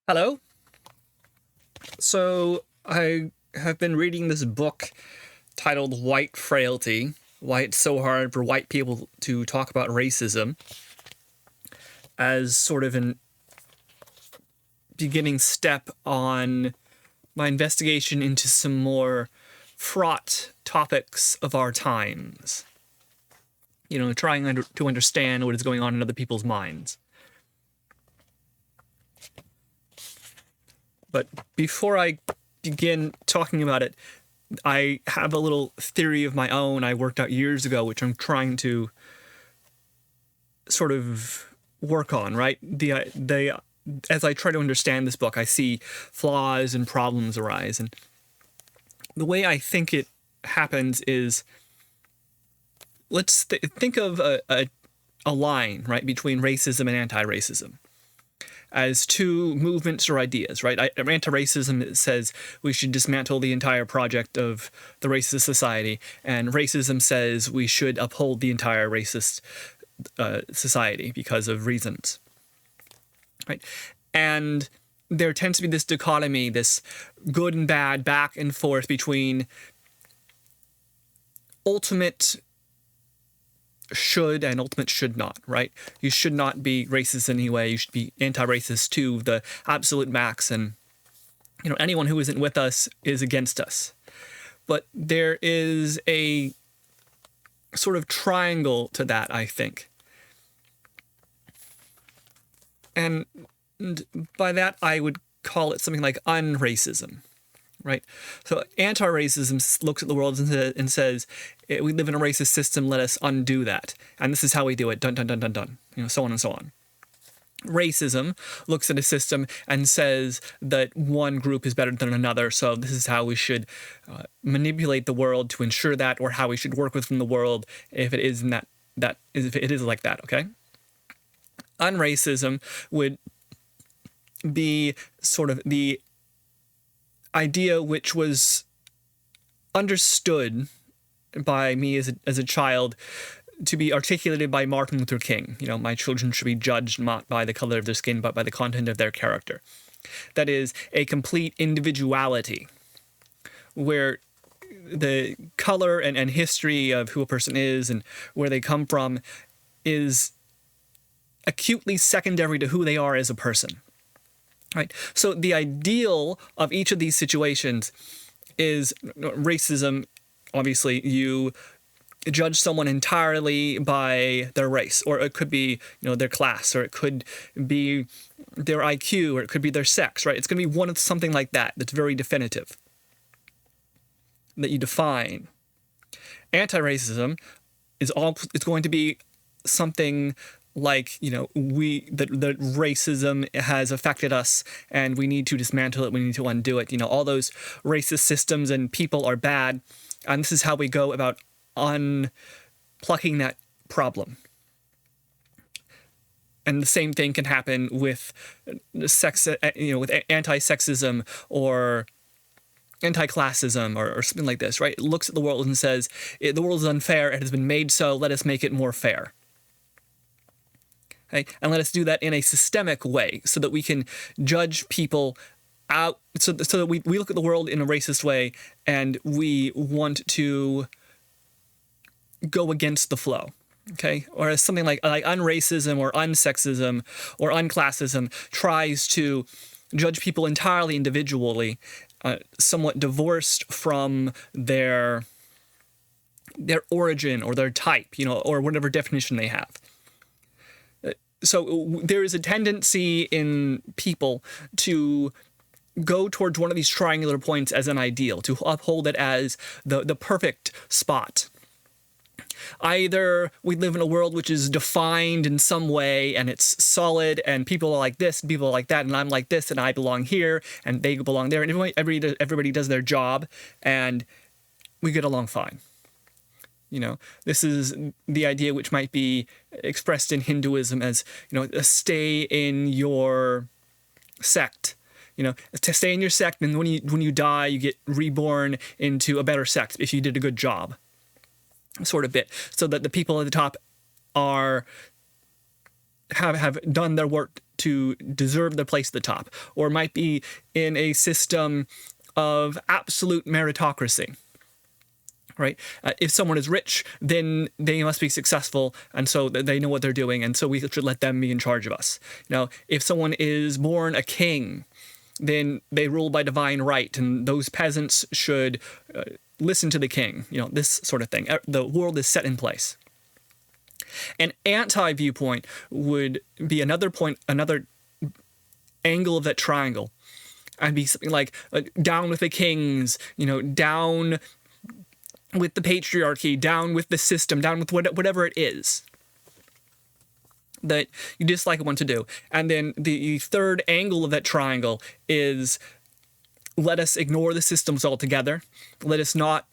Hello. So I have been reading this book titled White Frailty, Why It's So Hard for White People to Talk About Racism, as sort of an beginning step on my investigation into some more fraught topics of our times. Trying to understand what is going on in other people's minds. But before I begin talking about it, I have a little theory of my own I worked out years ago, which I'm trying to sort of work on, right? As I try to understand this book, I see flaws and problems arise. And the way I think it happens is, let's think of a line, right, between racism and anti-racism as two movements or ideas, right? Anti-racism says we should dismantle the entire project of the racist society, and racism says we should uphold the entire racist society because of reasons, right? And there tends to be this dichotomy, this good and bad back and forth between ultimate should and ultimate should not, right? You should not be racist in any way. You should be anti-racist to the absolute max. And, anyone who isn't with us is against us. But there is a sort of triangle to that, I think. And by that, I would call it something like unracism. Right? So anti-racism looks at the world and says, we live in a racist system, let us undo that. And this is how we do it, dun, dun, dun, dun, dun, so on and so on. Racism looks at a system and says that one group is better than another, so this is how we should manipulate the world to ensure that, or how we should work within the world if it is if it is like that, okay? Unracism would be sort of the idea which was understood by me as a child to be articulated by Martin Luther King. My children should be judged not by the color of their skin, but by the content of their character. That is a complete individuality where the color and history of who a person is and where they come from is acutely secondary to who they are as a person. Right. So the ideal of each of these situations is racism. Obviously, you judge someone entirely by their race, or it could be, their class, or it could be their IQ, or it could be their sex, right? It's going to be something like that that's very definitive, that you define. Anti-racism it's going to be something like, that racism has affected us and we need to dismantle it, we need to undo it. All those racist systems and people are bad, and this is how we go about unplucking that problem. And the same thing can happen with sex, with anti-sexism or anti-classism or something like this, right? It looks at the world and says, the world is unfair, it has been made so, let us make it more fair. Okay? And let us do that in a systemic way so that we can judge people out, so that we look at the world in a racist way and we want to go against the flow. Okay? Or as something like unracism or unsexism or unclassism tries to judge people entirely individually, somewhat divorced from their origin or their type, or whatever definition they have. So there is a tendency in people to go towards one of these triangular points as an ideal, to uphold it as the perfect spot. Either we live in a world which is defined in some way and it's solid and people are like this and people are like that and I'm like this and I belong here and they belong there and everybody does their job and we get along fine. This is the idea which might be expressed in Hinduism as, stay in your sect. To stay in your sect, and when you die, you get reborn into a better sect if you did a good job, sort of bit, so that the people at the top have done their work to deserve their place at the top, or might be in a system of absolute meritocracy. Right? If someone is rich, then they must be successful, and so they know what they're doing, and so we should let them be in charge of us. If someone is born a king, then they rule by divine right, and those peasants should listen to the king. This sort of thing. The world is set in place. An anti-viewpoint would be another angle of that triangle, and be something like down with the kings, down with the patriarchy, down with the system, down with whatever it is that you dislike and want to do. And then the third angle of that triangle is, let us ignore the systems altogether. Let us not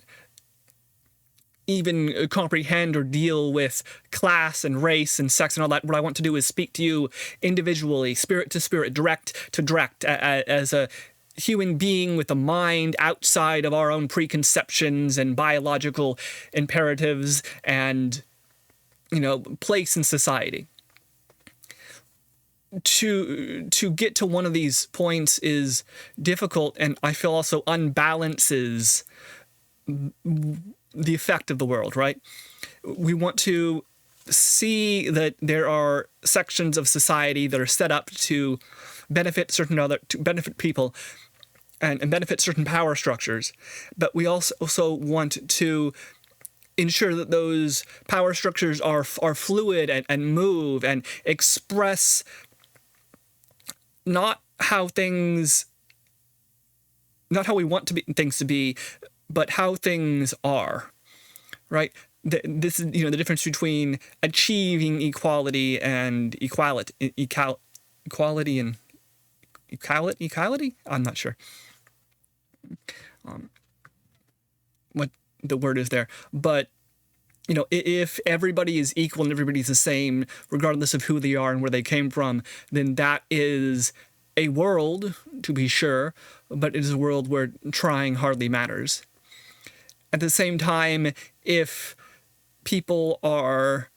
even comprehend or deal with class and race and sex and all that. What I want to do is speak to you individually, spirit to spirit, direct to direct, as a human being with a mind outside of our own preconceptions and biological imperatives and, place in society. To get to one of these points is difficult, and I feel also unbalances the effect of the world, right? We want to see that there are sections of society that are set up to benefit to benefit people and benefit certain power structures, but we also want to ensure that those power structures are fluid and move and express not how we want things to be, but how things are, right? This is the difference between achieving equality and equality and equality. I'm not sure what the word is there, but if everybody is equal and everybody's the same, regardless of who they are and where they came from, then that is a world, to be sure, but it is a world where trying hardly matters. At the same time, if people are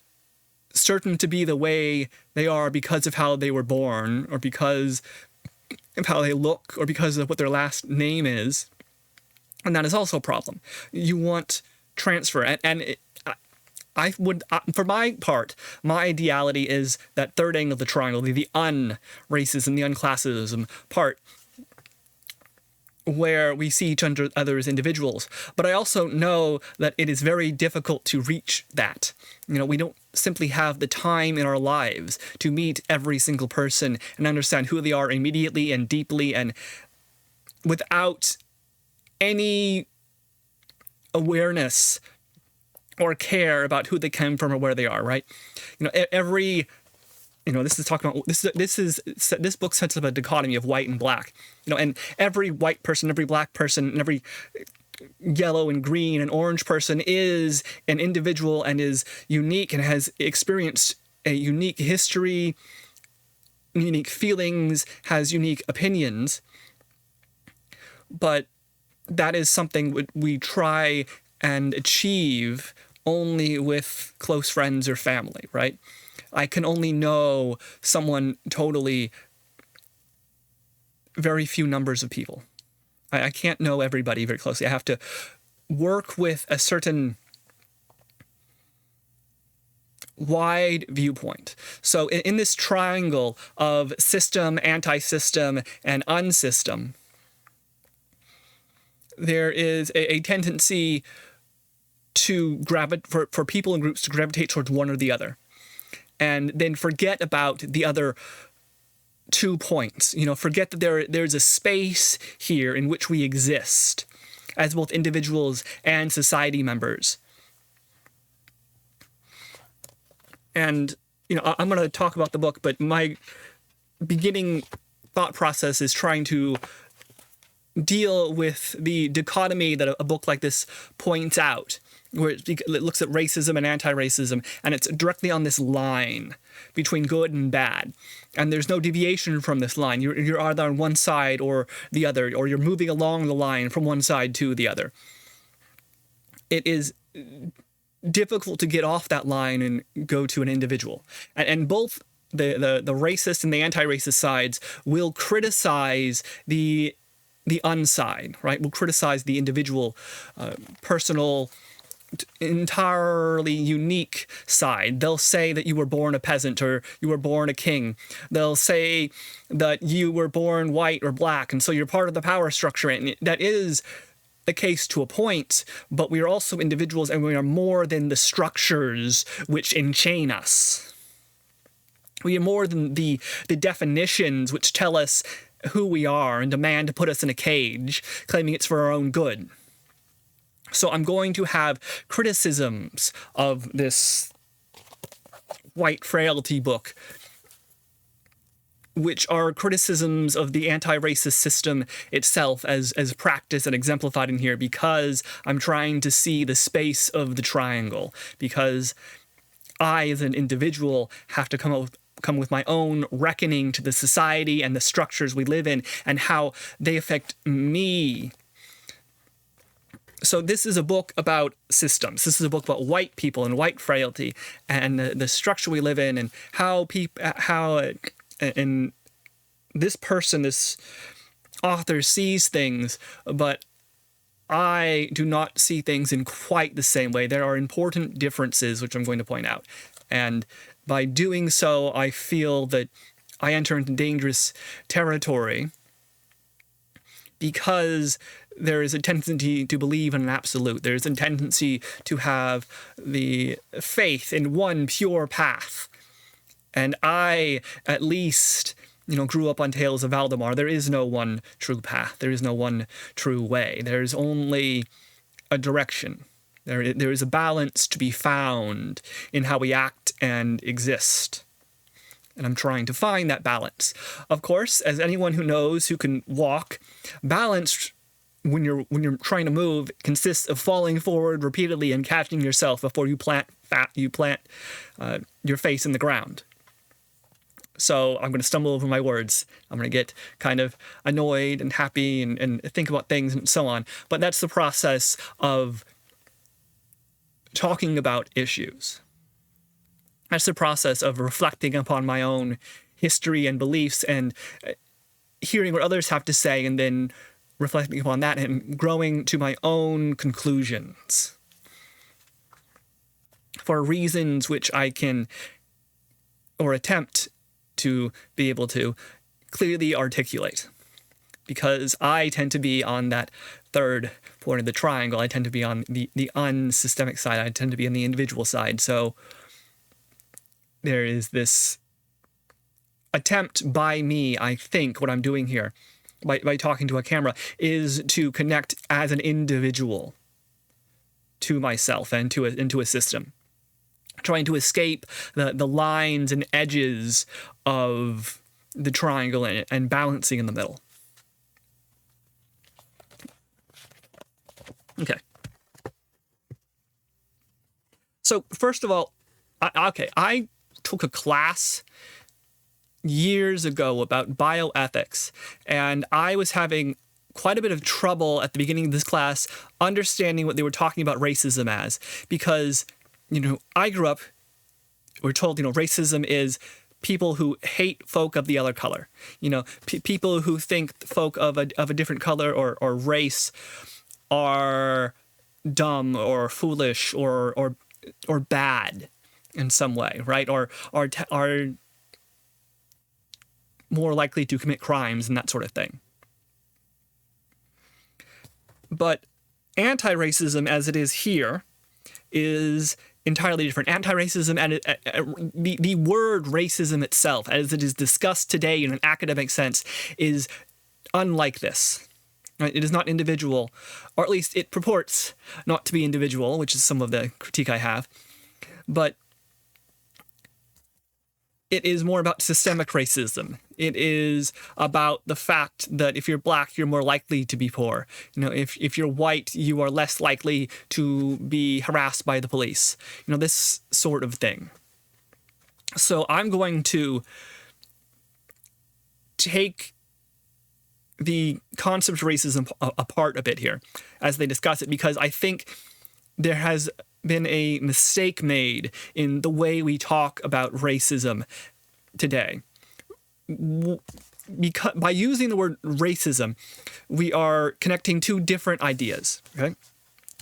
certain to be the way they are because of how they were born, or because of how they look, or because of what their last name is, and that is also a problem. You want transfer, and I would, for my part, my ideality is that third angle of the triangle, the un-racism, the unclassism part, where we see each other as individuals. But I also know that it is very difficult to reach that. We don't simply have the time in our lives to meet every single person and understand who they are immediately and deeply and without any awareness or care about who they came from or where they are, right? This book sets up a dichotomy of white and black, and every white person, every black person, and every yellow and green and orange person is an individual and is unique and has experienced a unique history, unique feelings, has unique opinions. But that is something we try and achieve only with close friends or family, right? I can only know someone totally very few numbers of people. I can't know everybody very closely. I have to work with a certain wide viewpoint. So in this triangle of system, anti-system, and unsystem, there is a tendency to for people and groups to gravitate towards one or the other, and then forget about the other 2 points. Forget that there's a space here in which we exist as both individuals and society members. And I'm going to talk about the book, but my beginning thought process is trying to deal with the dichotomy that a book like this points out, where it looks at racism and anti-racism, and it's directly on this line between good and bad, and there's no deviation from this line. You're either on one side or the other, or you're moving along the line from one side to the other. It is difficult to get off that line and go to an individual, and both the racist and the anti-racist sides will criticize the unside, right? Will criticize the individual, personal, entirely unique side. They'll say that you were born a peasant or you were born a king. They'll say that you were born white or black, and so you're part of the power structure. And that is the case to a point, but we are also individuals, and we are more than the structures which enchain us. We are more than the definitions which tell us who we are and demand to put us in a cage, claiming it's for our own good. So I'm going to have criticisms of this White Frailty book, which are criticisms of the anti-racist system itself as practiced and exemplified in here, because I'm trying to see the space of the triangle, because I, as an individual, have to come with my own reckoning to the society and the structures we live in and how they affect me. So this is a book about systems. This is a book about white people and white frailty and the structure we live in, and and this author sees things, but I do not see things in quite the same way. There are important differences, which I'm going to point out. And by doing so, I feel that I enter into dangerous territory, because there is a tendency to believe in an absolute. There's a tendency to have the faith in one pure path. And I, at least, grew up on Tales of Valdemar. There is no one true path. There is no one true way. There's only a direction. There is a balance to be found in how we act and exist. And I'm trying to find that balance. Of course, as anyone who knows, who can walk, balance when you're trying to move consists of falling forward repeatedly and catching yourself before you plant your face in the ground. So I'm going to stumble over my words. I'm going to get kind of annoyed and happy and think about things and so on. But that's the process of talking about issues. That's the process of reflecting upon my own history and beliefs and hearing what others have to say, and then reflecting upon that and growing to my own conclusions for reasons which I can, or attempt to be able to, clearly articulate. Because I tend to be on that third point of the triangle. I tend to be on the unsystemic side. I tend to be on the individual side. So there is this attempt by me, I think, what I'm doing here, by talking to a camera, is to connect as an individual to myself and into a system. Trying to escape the lines and edges of the triangle and balancing in the middle. Okay. So first of all, I took a class years ago about bioethics, and I was having quite a bit of trouble at the beginning of this class understanding what they were talking about racism as, because, I grew up, we're told, racism is people who hate folk of the other color, people who think folk of a different color or race are dumb or foolish or bad in some way, right? Or are more likely to commit crimes and that sort of thing. But anti-racism, as it is here, is entirely different. Anti-racism, and the word racism itself, as it is discussed today in an academic sense, is unlike this. Right? It is not individual, or at least it purports not to be individual, which is some of the critique I have. But it is more about systemic racism. It is about the fact that if you're black, you're more likely to be poor. If you're white, you are less likely to be harassed by the police. This sort of thing. So I'm going to take the concept of racism apart a bit here as they discuss it, because I think there has been a mistake made in the way we talk about racism today. Because by using the word racism, we are connecting two different ideas. Okay,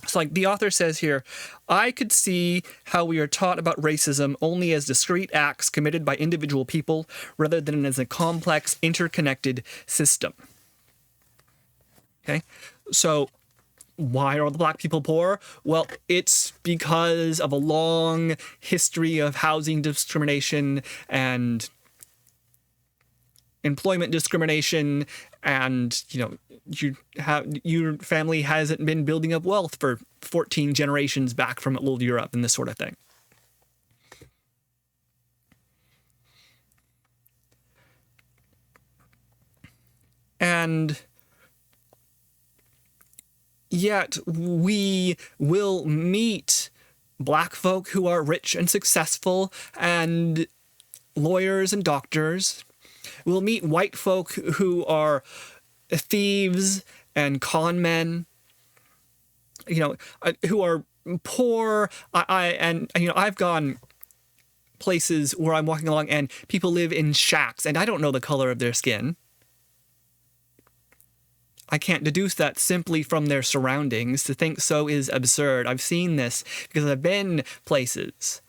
so like the author says here, I could see how we are taught about racism only as discrete acts committed by individual people rather than as a complex, interconnected system. Okay, so why are all the black people poor? Well, it's because of a long history of housing discrimination and employment discrimination, and your family hasn't been building up wealth for 14 generations back from old Europe and this sort of thing. And yet we will meet black folk who are rich and successful and lawyers and doctors. We'll meet white folk who are thieves and con men, who are poor. I've gone places where I'm walking along and people live in shacks and I don't know the color of their skin. I can't deduce that simply from their surroundings. To think so is absurd. I've seen this because I've been places.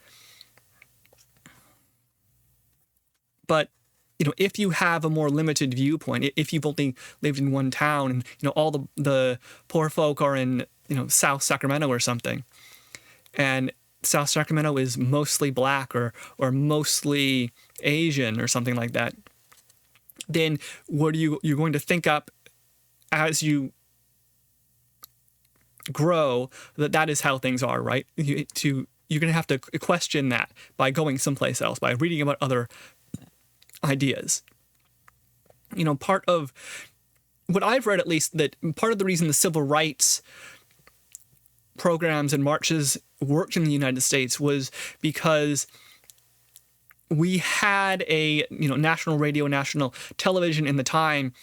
But if you have a more limited viewpoint, if you've only lived in one town and, all the poor folk are in, South Sacramento or something, and South Sacramento is mostly black or mostly Asian or something like that, then what you're going to think up as you grow that is how things are, right? You're going to have to question that by going someplace else, by reading about other ideas. Part of what I've read, at least, that part of the reason the civil rights programs and marches worked in the United States was because we had a national radio, national television in the time,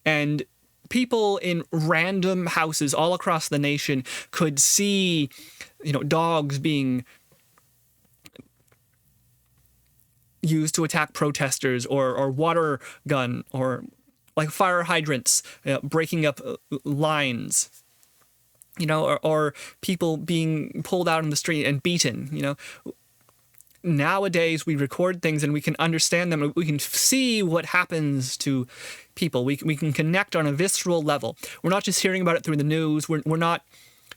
and people in random houses all across the nation could see dogs being used to attack protesters, or water gun, or like fire hydrants breaking up lines, or people being pulled out in the street and beaten. Nowadays we record things and we can understand them. We can see what happens to people. We can connect on a visceral level. We're not just hearing about it through the news. We're not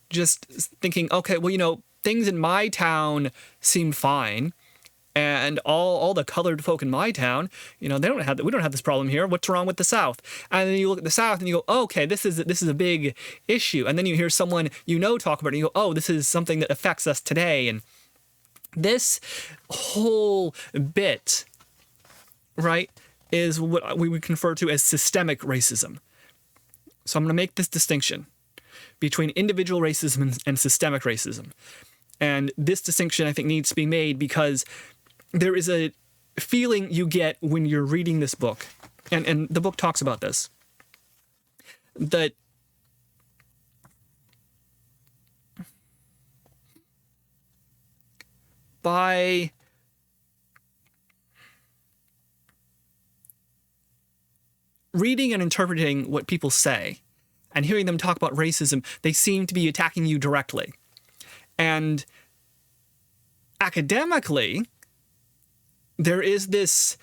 just thinking, okay, well, things in my town seem fine. And all the colored folk in my town, we don't have this problem here. What's wrong with the South? And then you look at the South and you go, oh, okay, this is a big issue. And then you hear someone talk about it and you go, oh, this is something that affects us today. And this whole bit, right, is what we would refer to as systemic racism. So I'm going to make this distinction between individual racism and systemic racism. And this distinction, I think, needs to be made because there is a feeling you get when you're reading this book, and the book talks about this, that by reading and interpreting what people say and hearing them talk about racism, they seem to be attacking you directly. And academically, there is this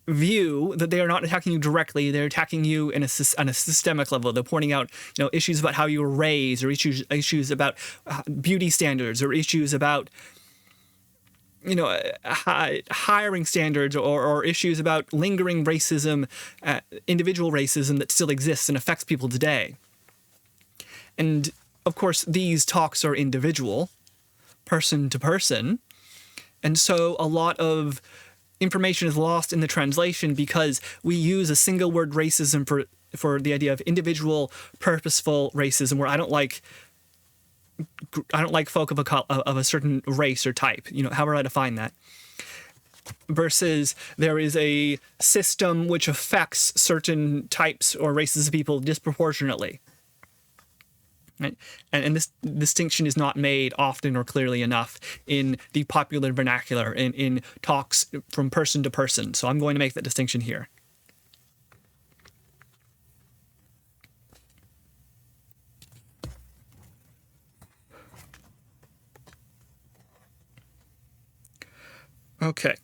view that they are not attacking you directly. They're attacking you on a systemic level. They're pointing out, issues about how you were raised, or issues about beauty standards, or issues about, hiring standards, or issues about lingering racism, individual racism that still exists and affects people today. And of course, these talks are individual, person to person. And so a lot of information is lost in the translation because we use a single word racism for the idea of individual, purposeful racism, where I don't like folk of a certain race or type, however I define that. Versus there is a system which affects certain types or races of people disproportionately. Right? And this distinction is not made often or clearly enough in the popular vernacular, in talks from person to person. So I'm going to make that distinction here. Okay.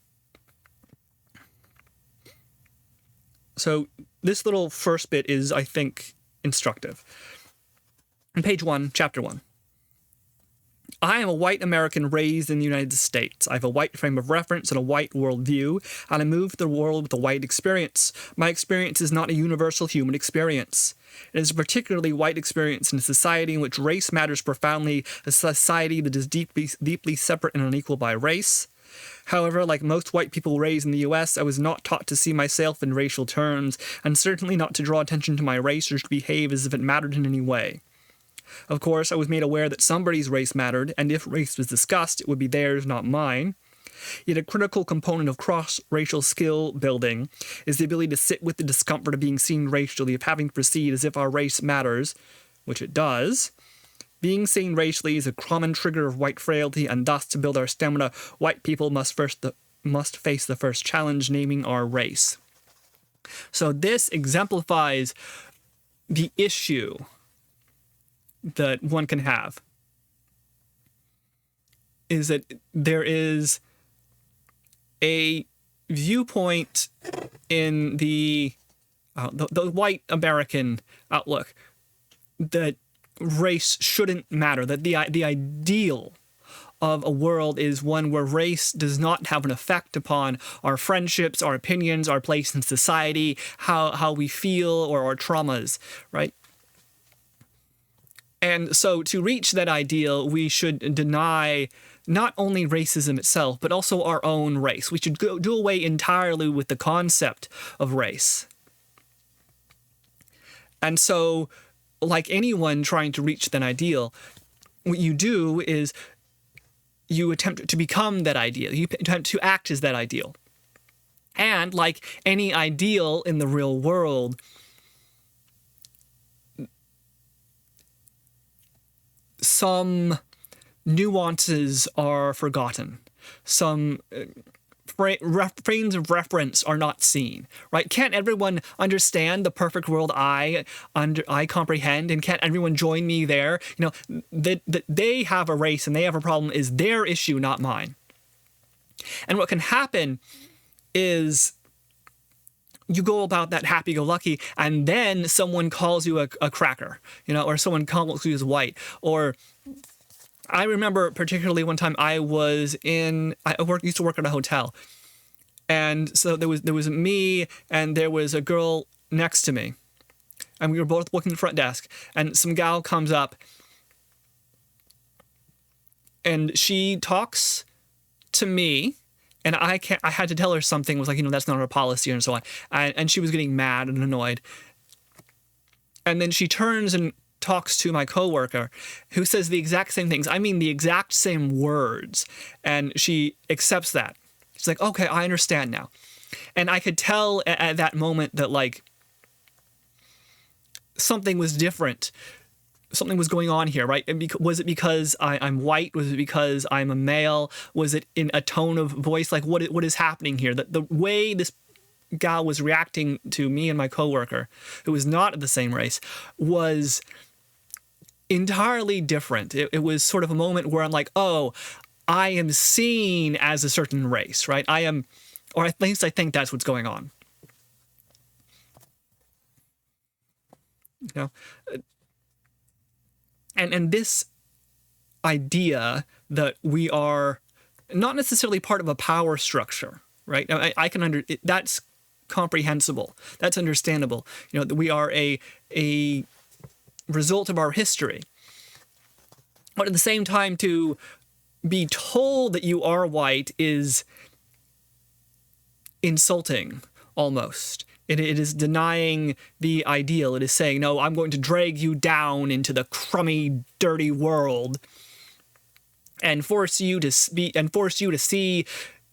So this little first bit is, I think, instructive. On page 1, chapter 1. I am a white American raised in the United States. I have a white frame of reference and a white worldview, and I move through the world with a white experience. My experience is not a universal human experience. It is a particularly white experience in a society in which race matters profoundly, a society that is deeply separate and unequal by race. However, like most white people raised in the US, I was not taught to see myself in racial terms, and certainly not to draw attention to my race or to behave as if it mattered in any way. Of course, I was made aware that somebody's race mattered, and if race was discussed, it would be theirs, not mine. Yet a critical component of cross-racial skill building is the ability to sit with the discomfort of being seen racially, of having to proceed as if our race matters, which it does. Being seen racially is a common trigger of white frailty, and thus, to build our stamina, white people must face the first challenge, naming our race. So this exemplifies the issue that one can have, is that there is a viewpoint in the white American outlook that race shouldn't matter, that the ideal of a world is one where race does not have an effect upon our friendships, our opinions, our place in society, how we feel, or our traumas, right? And so to reach that ideal, we should deny not only racism itself, but also our own race. We should do away entirely with the concept of race. And so, like anyone trying to reach that ideal, what you do is you attempt to become that ideal. You attempt to act as that ideal. And like any ideal in the real world, some nuances are forgotten. Some frames of reference are not seen, right? Can't everyone understand the perfect world I comprehend, and can't everyone join me there? You know, that they have a race and they have a problem is their issue, not mine. And what can happen is you go about that happy-go-lucky, and then someone calls you a cracker, you know, or someone calls you as white. Or I remember particularly one time I used to work at a hotel, and so there was me and there was a girl next to me, and we were both working the front desk, and some gal comes up, and she talks to me. And I had to tell her something, was like, you know, that's not our policy and so on. And she was getting mad and annoyed. And then she turns and talks to my coworker, who says the exact same things. I mean, the exact same words. And she accepts that. She's like, okay, I understand now. And I could tell at that moment that, like, something was different. Something was going on here, right? Was it because I'm white? Was it because I'm a male? Was it in a tone of voice? Like, what is happening here? The way this gal was reacting to me and my coworker, who was not of the same race, was entirely different. It was sort of a moment where I'm like, oh, I am seen as a certain race, right? I am, or at least I think that's what's going on. You know? And this idea that we are not necessarily part of a power structure, right? I can that's comprehensible. That's understandable. You know, that we are a result of our history. But at the same time, to be told that you are white is insulting, almost. It is denying the ideal. It is saying, no, I'm going to drag you down into the crummy, dirty world and force you to see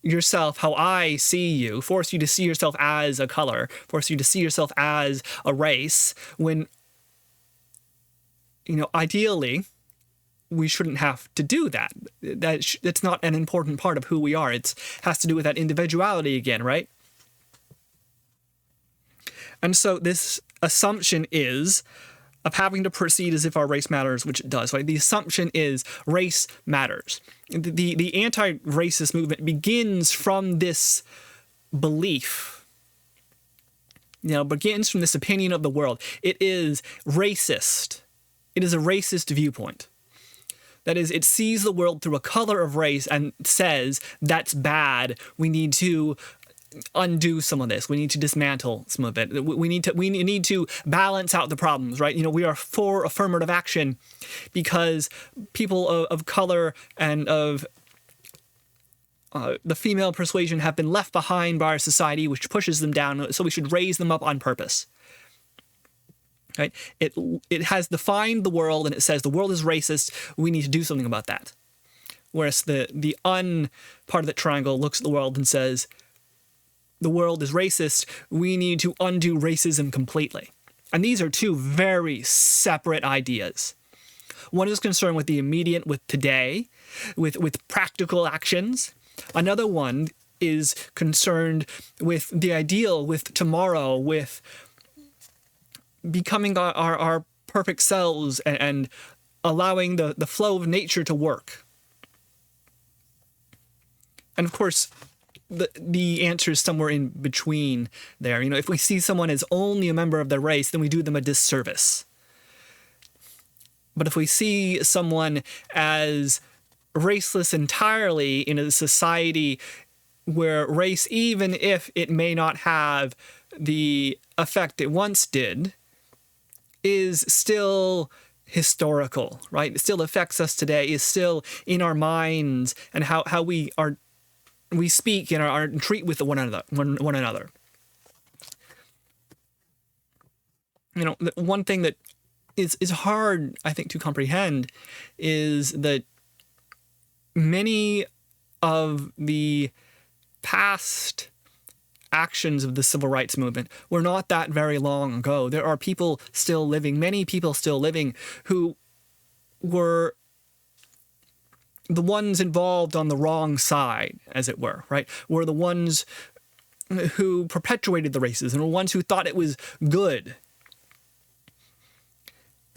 yourself how I see you, force you to see yourself as a color, force you to see yourself as a race, when ideally, we shouldn't have to do that. That's not an important part of who we are. It has to do with that individuality again, right? And so this assumption is of having to proceed as if our race matters, which it does, right? The assumption is race matters. The anti-racist movement begins from this belief, begins from this opinion of the world. It is racist. It is a racist viewpoint. That is, it sees the world through a color of race and says, that's bad. We need to undo some of this. We need to dismantle some of it. We need to balance out the problems, right? We are for affirmative action because people of color and of the female persuasion have been left behind by our society, which pushes them down. So we should raise them up on purpose. Right? It has defined the world, and it says the world is racist. We need to do something about that. Whereas the part of the triangle looks at the world and says, the world is racist. We need to undo racism completely. And these are two very separate ideas. One is concerned with the immediate, with today, with practical actions. Another one is concerned with the ideal, with tomorrow, with becoming our perfect selves and allowing the flow of nature to work. And of course, the answer is somewhere in between there. If we see someone as only a member of their race, then we do them a disservice. But if we see someone as raceless entirely in a society where race, even if it may not have the effect it once did, is still historical, right? It still affects us today, is still in our minds and how we speak and our treat with one another. The one thing that is hard, I think, to comprehend is that many of the past actions of the civil rights movement were not that very long ago. There are people still living, many people still living, who were the ones involved on the wrong side, as it were, right? Were the ones who perpetuated the racism, and the ones who thought it was good.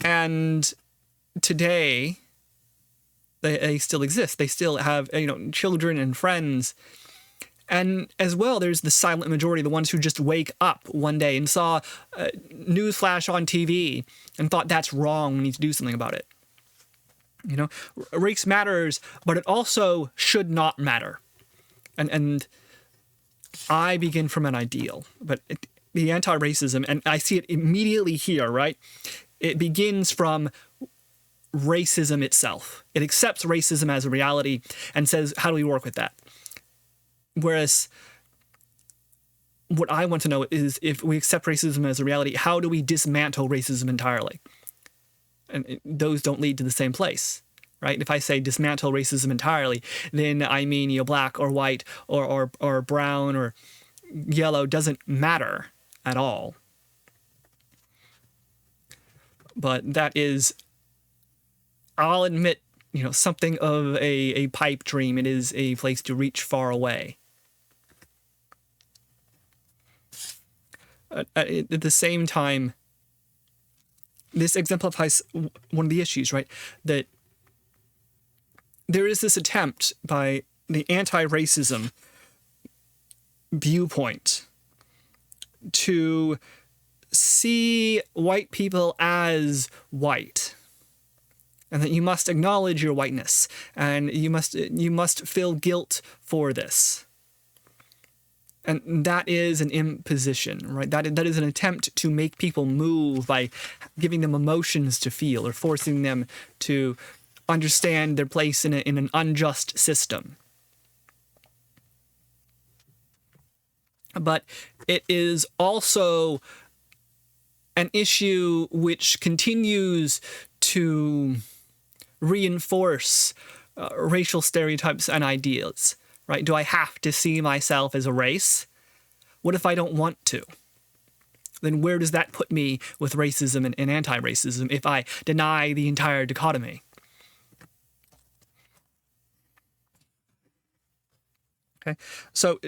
And today, they still exist. They still have, children and friends. And as well, there's the silent majority, the ones who just wake up one day and saw a news flash on TV and thought that's wrong, we need to do something about it. Race matters, but it also should not matter. And I begin from an ideal, but the anti-racism, and I see it immediately here, right? It begins from racism itself. It accepts racism as a reality and says, how do we work with that? Whereas what I want to know is, if we accept racism as a reality, how do we dismantle racism entirely? And those don't lead to the same place, right? If I say dismantle racism entirely, then I mean, black or white or brown or yellow doesn't matter at all. But that is, I'll admit, something of a pipe dream. It is a place to reach far away. At the same time, this exemplifies one of the issues, right? That there is this attempt by the anti-racism viewpoint to see white people as white, and that you must acknowledge your whiteness, and you must feel guilt for this. And that is an imposition, right? That is an attempt to make people move by giving them emotions to feel or forcing them to understand their place in an unjust system. But it is also an issue which continues to reinforce racial stereotypes and ideas, right? Do I have to see myself as a race? What if I don't want to? then where does that put me with racism and anti-racism if I deny the entire dichotomy? Okay, so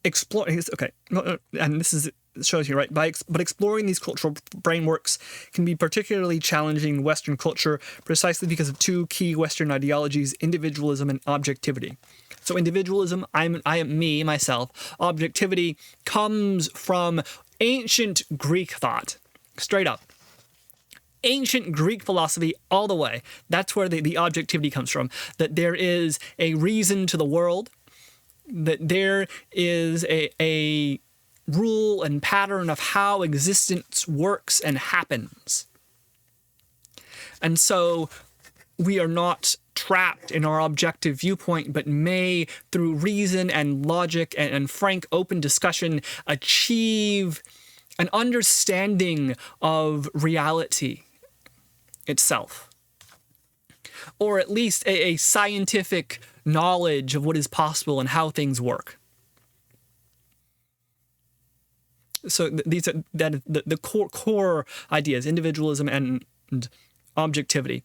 and this is shows you, right? But exploring these cultural frameworks can be particularly challenging in Western culture precisely because of two key Western ideologies: individualism and objectivity. So individualism, I am me, myself. Objectivity comes from ancient Greek thought, straight up. Ancient Greek philosophy all the way. That's where the objectivity comes from. That there is a reason to the world, that there is a rule and pattern of how existence works and happens. And so we are not trapped in our objective viewpoint, but may, through reason and logic and frank open discussion, achieve an understanding of reality itself, or at least a scientific knowledge of what is possible and how things work. So these are the core ideas: individualism and objectivity.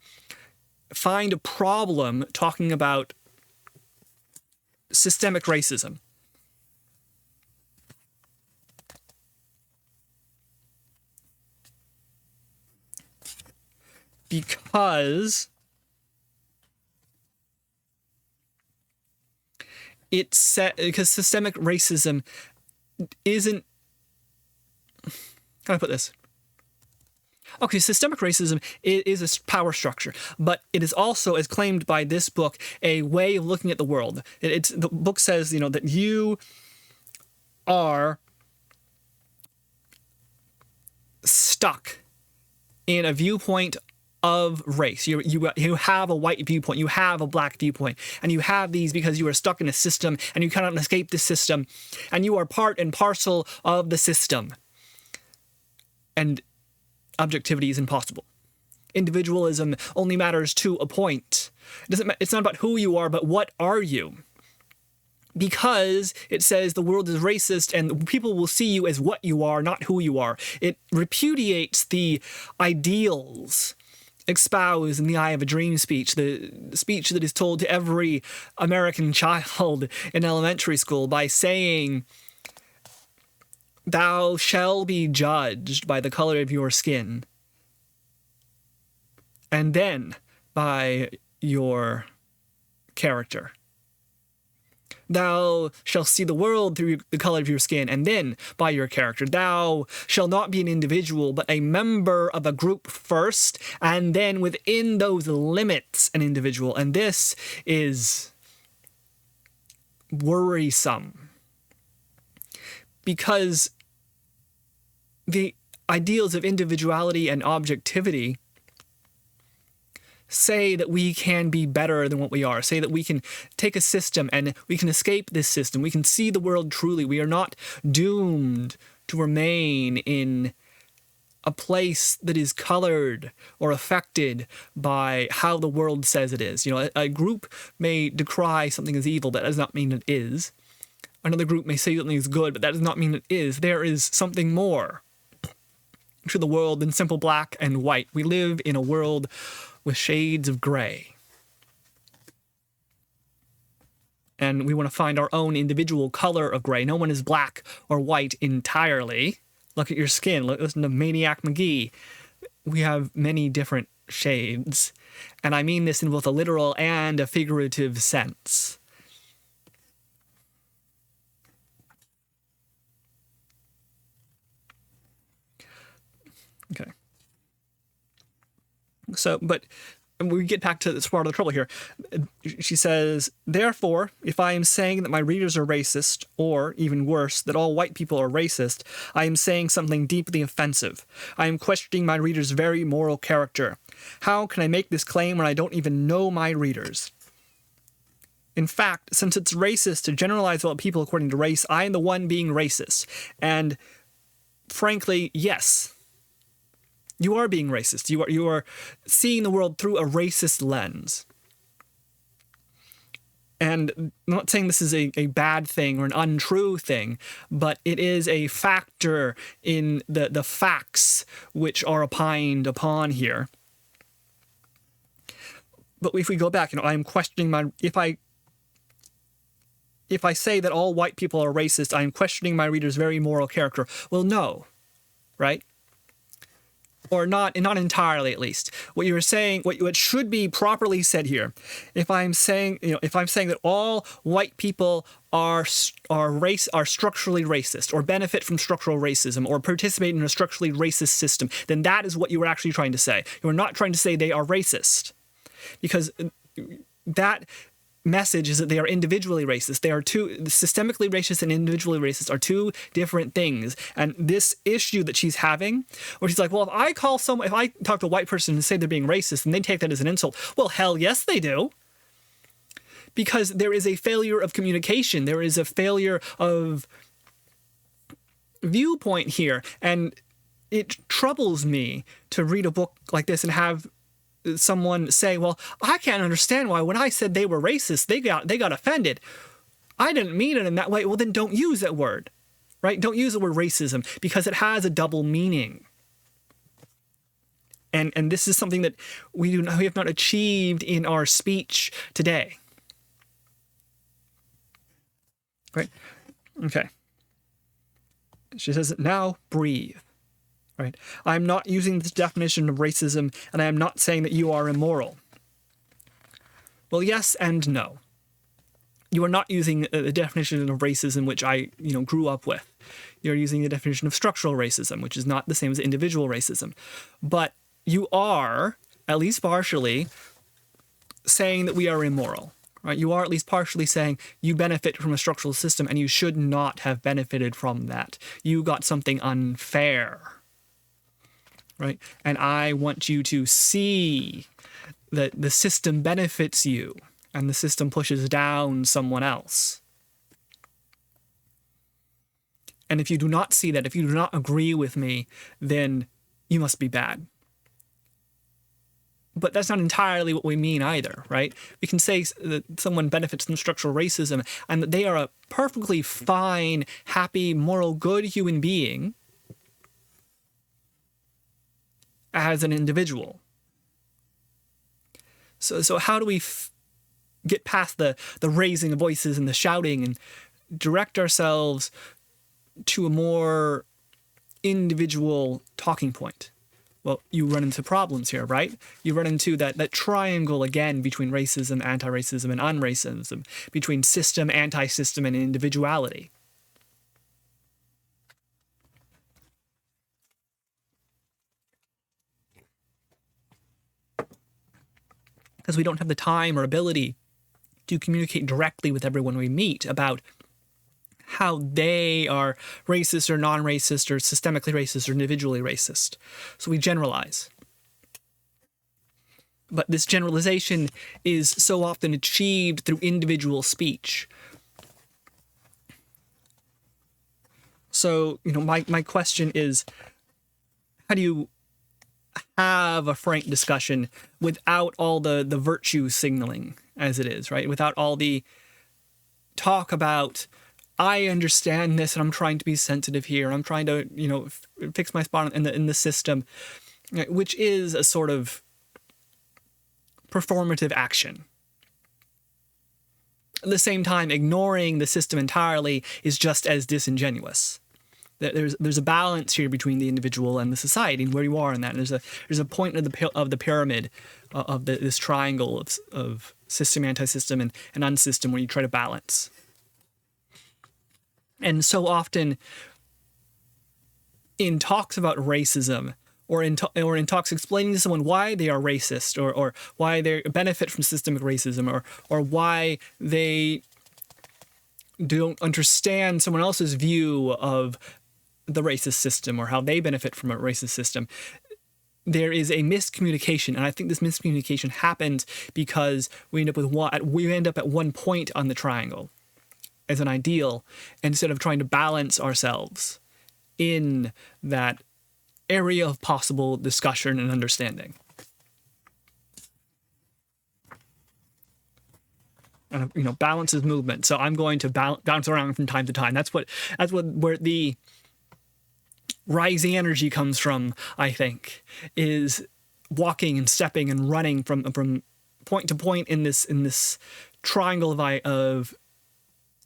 Find a problem talking about systemic racism. Because systemic racism isn't, how do I put this? Okay, systemic racism is a power structure, but it is also, as claimed by this book, a way of looking at the world. The book says, that you are stuck in a viewpoint of race. You have a white viewpoint, you have a black viewpoint, and you have these because you are stuck in a system and you cannot escape the system, and you are part and parcel of the system. And objectivity is impossible. Individualism only matters to a point. It's not about who you are, but what are you? Because it says the world is racist and people will see you as what you are, not who you are. It repudiates the ideals espoused in the Eye of a Dream speech, the speech that is told to every American child in elementary school, by saying, "Thou shall be judged by the color of your skin, and then by your character. Thou shalt see the world through the color of your skin, and then by your character. Thou shalt not be an individual, but a member of a group first, and then within those limits an individual." And this is worrisome, because the ideals of individuality and objectivity say that we can be better than what we are, say that we can take a system and we can escape this system, we can see the world truly, we are not doomed to remain in a place that is colored or affected by how the world says it is. A group may decry something as evil, but that does not mean it is. Another group may say something is good, but that does not mean it is. There is something more to the world than simple black and white. We live in a world with shades of gray. And we want to find our own individual color of gray. No one is black or white entirely. Look at your skin. Listen to Maniac McGee. We have many different shades. And I mean this in both a literal and a figurative sense. Okay. So, but we get back to this part of the trouble here. She says, "Therefore, if I am saying that my readers are racist, or, even worse, that all white people are racist, I am saying something deeply offensive. I am questioning my readers' very moral character. How can I make this claim when I don't even know my readers? In fact, since it's racist to generalize about people according to race, I am the one being racist. And, frankly, yes, you are being racist. You are seeing the world through a racist lens. And I'm not saying this is a bad thing or an untrue thing, but it is a factor in the facts which are opined upon here. But if we go back, I am questioning if I say that all white people are racist, I am questioning my reader's very moral character. Well, no, right? Or not entirely, at least. What you're saying, what should be properly said here, if I'm saying that all white people are structurally racist, or benefit from structural racism, or participate in a structurally racist system, then that is what you were actually trying to say. You are not trying to say they are racist, because that message is that they are individually racist. They are systemically racist and individually racist are two different things. And this issue that she's having, where she's like, well, if I talk to a white person and say they're being racist and they take that as an insult, well, hell yes, they do. Because there is a failure of communication. There is a failure of viewpoint here. And it troubles me to read a book like this and have someone say, well, I can't understand why when I said they were racist, they got offended. I didn't mean it in that way. Well, then don't use that word, right? Don't use the word racism, because it has a double meaning. And this is something that we have not achieved in our speech today. Right? Okay. She says, now breathe. Right? I'm not using this definition of racism, and I am not saying that you are immoral. Well, yes and no. You are not using the definition of racism which I, grew up with. You're using the definition of structural racism, which is not the same as individual racism. But you are, at least partially, saying that we are immoral. Right? You are at least partially saying you benefit from a structural system, and you should not have benefited from that. You got something unfair. Right? And I want you to see that the system benefits you and the system pushes down someone else. And if you do not see that, if you do not agree with me, then you must be bad. But that's not entirely what we mean either, right? We can say that someone benefits from structural racism and that they are a perfectly fine, happy, moral, good human being as an individual. So how do we get past the raising of voices and the shouting and direct ourselves to a more individual talking point? Well, you run into problems here, right? You run into that triangle again between racism, anti-racism, and unracism, between system, anti-system, and individuality. Because we don't have the time or ability to communicate directly with everyone we meet about how they are racist or non-racist or systemically racist or individually racist. So we generalize. But this generalization is so often achieved through individual speech. So, my question is, how do you have a frank discussion without all the virtue signaling as it is, right? Without all the talk about, I understand this and I'm trying to be sensitive here. I'm trying to, fix my spot in the system, which is a sort of performative action. At the same time, ignoring the system entirely is just as disingenuous. There's a balance here between the individual and the society and where you are in that. And there's a point of the pyramid of this triangle of system, anti-system, and unsystem where you try to balance. And so often in talks about racism, or in talks explaining to someone why they are racist, or why they benefit from systemic racism, or why they don't understand someone else's view of the racist system or how they benefit from a racist system, there is a miscommunication. And I think this miscommunication happens because we end up at one point on the triangle as an ideal, instead of trying to balance ourselves in that area of possible discussion and understanding. and balance is movement. So I'm going to bounce around from time to time. That's where the rising energy comes from. I think is walking and stepping and running from point to point in this triangle of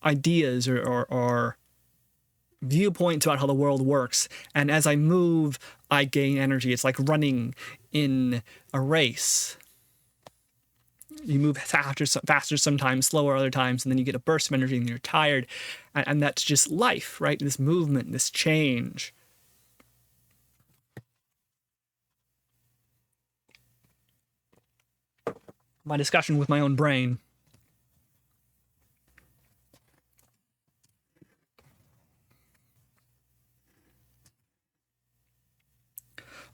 ideas or viewpoints about how the world works. And as I move, I gain energy. It's like running in a race. You move faster sometimes, slower other times, and then you get a burst of energy and you're tired. And that's just life, right? This movement, this change. My discussion with my own brain.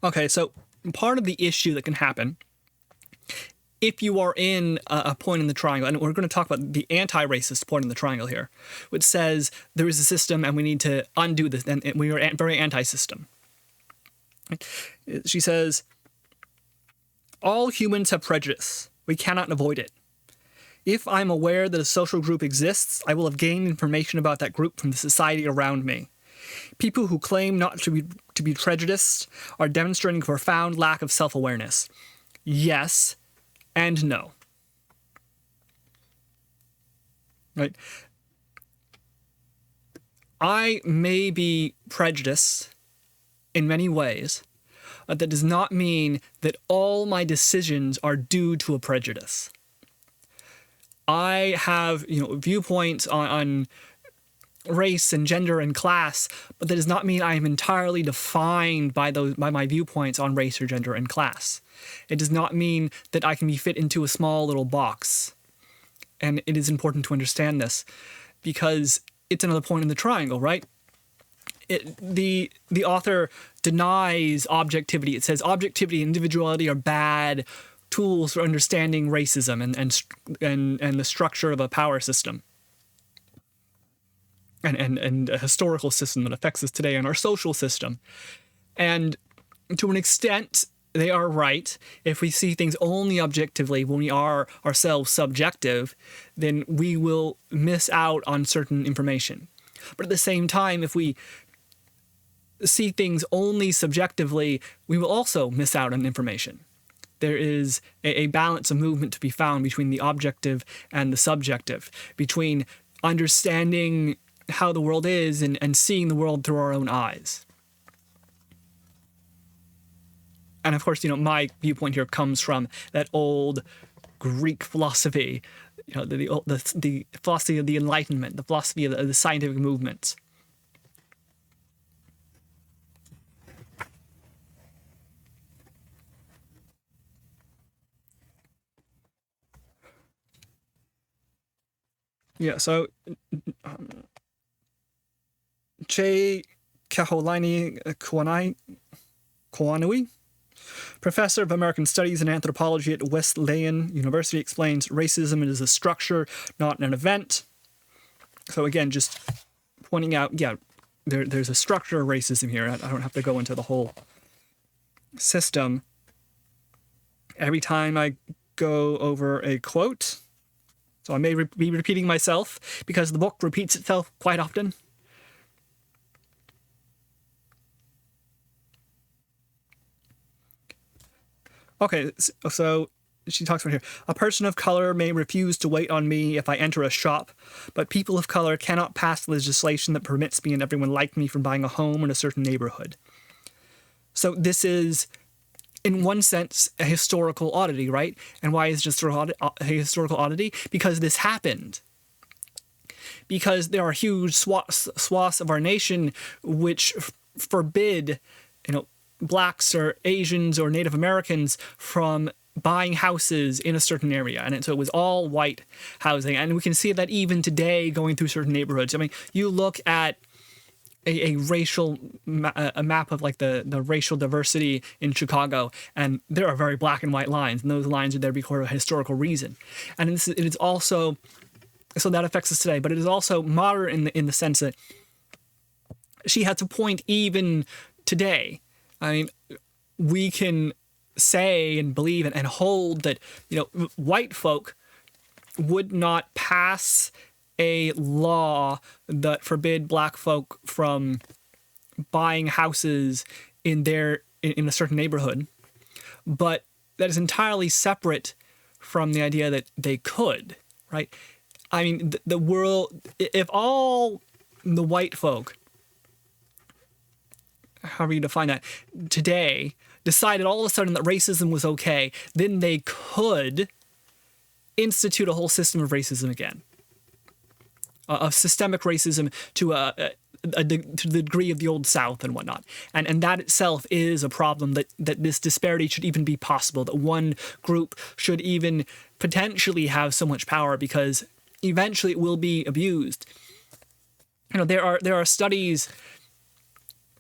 Okay, so part of the issue that can happen if you are in a point in the triangle, and we're going to talk about the anti-racist point in the triangle here, which says there is a system and we need to undo this, and we are very anti-system. She says, all humans have prejudice. We cannot avoid it. If I'm aware that a social group exists, I will have gained information about that group from the society around me. People who claim not to be prejudiced are demonstrating a profound lack of self-awareness. Yes and no. Right? I may be prejudiced in many ways, but that does not mean that all my decisions are due to a prejudice. I have, viewpoints on race and gender and class, but that does not mean I am entirely defined by my viewpoints on race or gender and class. It does not mean that I can be fit into a small little box. And it is important to understand this because it's another point in the triangle, right? The author denies objectivity. It says objectivity and individuality are bad tools for understanding racism and the structure of a power system. And a historical system that affects us today, and our social system. And to an extent, they are right. If we see things only objectively when we are ourselves subjective, then we will miss out on certain information. But at the same time, if we see things only subjectively, we will also miss out on information. There is a balance of movement to be found between the objective and the subjective, between understanding how the world is and seeing the world through our own eyes. And of course, my viewpoint here comes from that old Greek philosophy, the philosophy of the Enlightenment, the philosophy of the scientific movements. Yeah, so Che Kaholani Koanui, professor of American Studies and Anthropology at Wesleyan University, explains racism is a structure, not an event. So again, just pointing out, there's a structure of racism here. I don't have to go into the whole system. Every time I go over a quote, so I may be repeating myself because the book repeats itself quite often. Okay, so she talks about here. A person of color may refuse to wait on me if I enter a shop, but people of color cannot pass legislation that permits me and everyone like me from buying a home in a certain neighborhood. So this is, in one sense, a historical oddity, right? And why is it just a historical oddity? Because this happened. Because there are huge swaths of our nation which forbid, blacks or Asians or Native Americans from buying houses in a certain area. And so it was all white housing. And we can see that even today going through certain neighborhoods. I mean, you look at a map of like the racial diversity in Chicago, and there are very black and white lines, and those lines are there because of a historical reason. And it is also, so that affects us today, but it is also modern in the sense that she has a point even today. I mean, we can say and believe and hold that, white folk would not pass a law that forbid black folk from buying houses in a certain neighborhood, but that is entirely separate from the idea that they could, right? I mean, the world, if all the white folk, however you define that, today decided all of a sudden that racism was okay, then they could institute a whole system of racism again, of systemic racism to to the degree of the Old South and whatnot. And that itself is a problem, that this disparity should even be possible, that one group should even potentially have so much power, because eventually it will be abused. You know, there are studies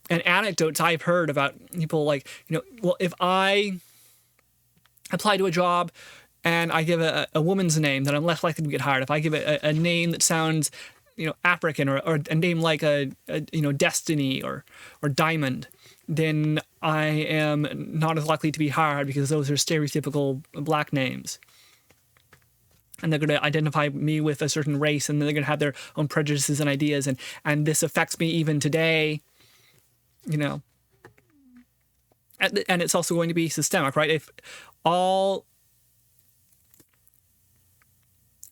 and anecdotes I've heard about people like, you know, well, if I apply to a job and I give a woman's name, then I'm less likely to get hired. If I give it a name that sounds, you know, African, or a name like a you know, Destiny or Diamond, then I am not as likely to be hired, because those are stereotypical black names. And they're going to identify me with a certain race, and then they're going to have their own prejudices and ideas, and this affects me even today, you know. And it's also going to be systemic, right? If all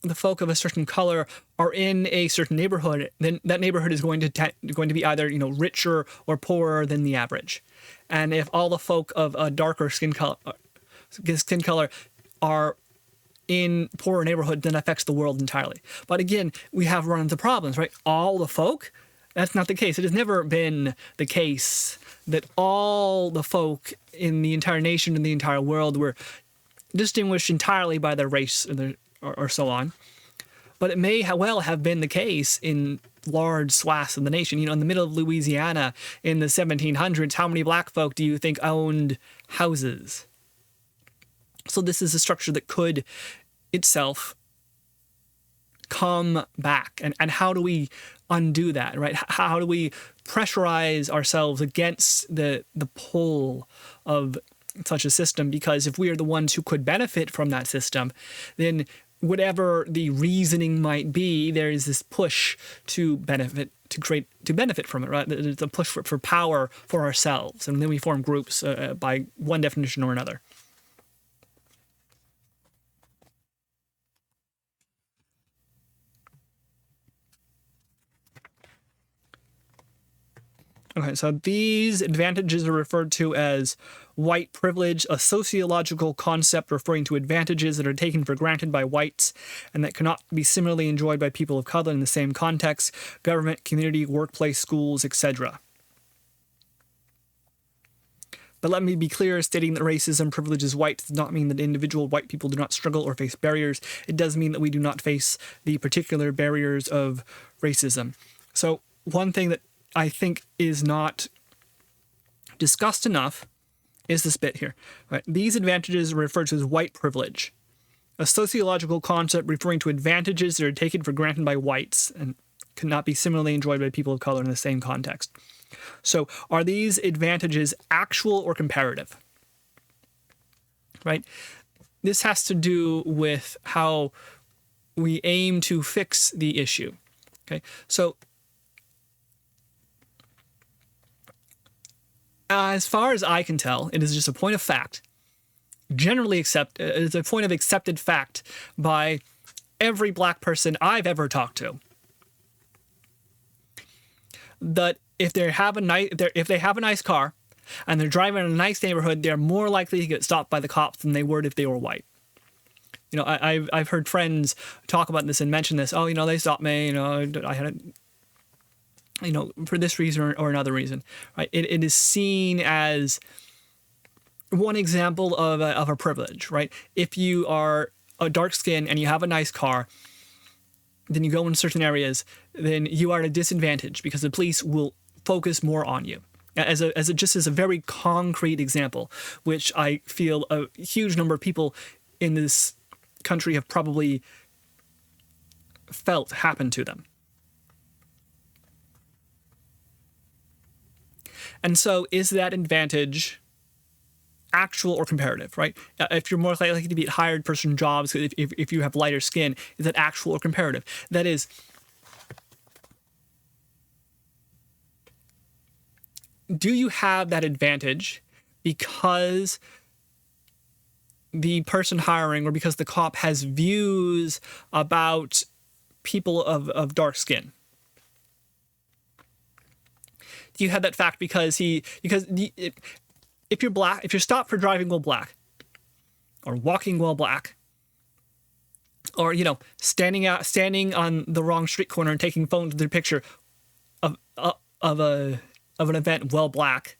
the folk of a certain color are in a certain neighborhood, then that neighborhood is going to be either, you know, richer or poorer than the average. And if all the folk of a darker skin color are in poorer neighborhood, then affects the world entirely. But again, we have run into problems, right? All the folk, that's not the case. It has never been the case that all the folk in the entire nation and the entire world were distinguished entirely by their race or so on. But it may well have been the case in large swaths of the nation. You know, in the middle of Louisiana in the 1700s, how many black folk do you think owned houses? So this is a structure that could itself come back. And how do we undo that, right? How do we pressurize ourselves against the pull of such a system? Because if we are the ones who could benefit from that system, then whatever the reasoning might be, there is this push to benefit from it, right? It's a push for power for ourselves. And then we form groups by one definition or another. Okay, so these advantages are referred to as white privilege, a sociological concept referring to advantages that are taken for granted by whites and that cannot be similarly enjoyed by people of color in the same context: government, community, workplace, schools, etc. But let me be clear, stating that racism privileges whites does not mean that individual white people do not struggle or face barriers. It does mean that we do not face the particular barriers of racism. So one thing that I think is not discussed enough is this bit here. Right? These advantages are referred to as white privilege, a sociological concept referring to advantages that are taken for granted by whites and cannot be similarly enjoyed by people of color in the same context. So are these advantages actual or comparative? Right? This has to do with how we aim to fix the issue. Okay, so as far as I can tell, it is just a point of fact, it's a point of accepted fact by every black person I've ever talked to, that if they have a nice car and they're driving in a nice neighborhood, they're more likely to get stopped by the cops than they would if they were white. You know, I've heard friends talk about this and mention this. Oh, you know, they stopped me. You know, I had a, you know, for this reason or another reason, right? It is seen as one example of a privilege, right? If you are a dark skin and you have a nice car, then you go in certain areas, then you are at a disadvantage because the police will focus more on you. Just as a very concrete example, which I feel a huge number of people in this country have probably felt happen to them. And so is that advantage actual or comparative, right? If you're more likely to be at hired person jobs, if you have lighter skin, is that actual or comparative? That is, do you have that advantage because the person hiring or because the cop has views about people of dark skin? Do you have that fact because if you're black, if you're stopped for driving while black, or walking while black, or standing on the wrong street corner and taking photos with their picture of an event while black,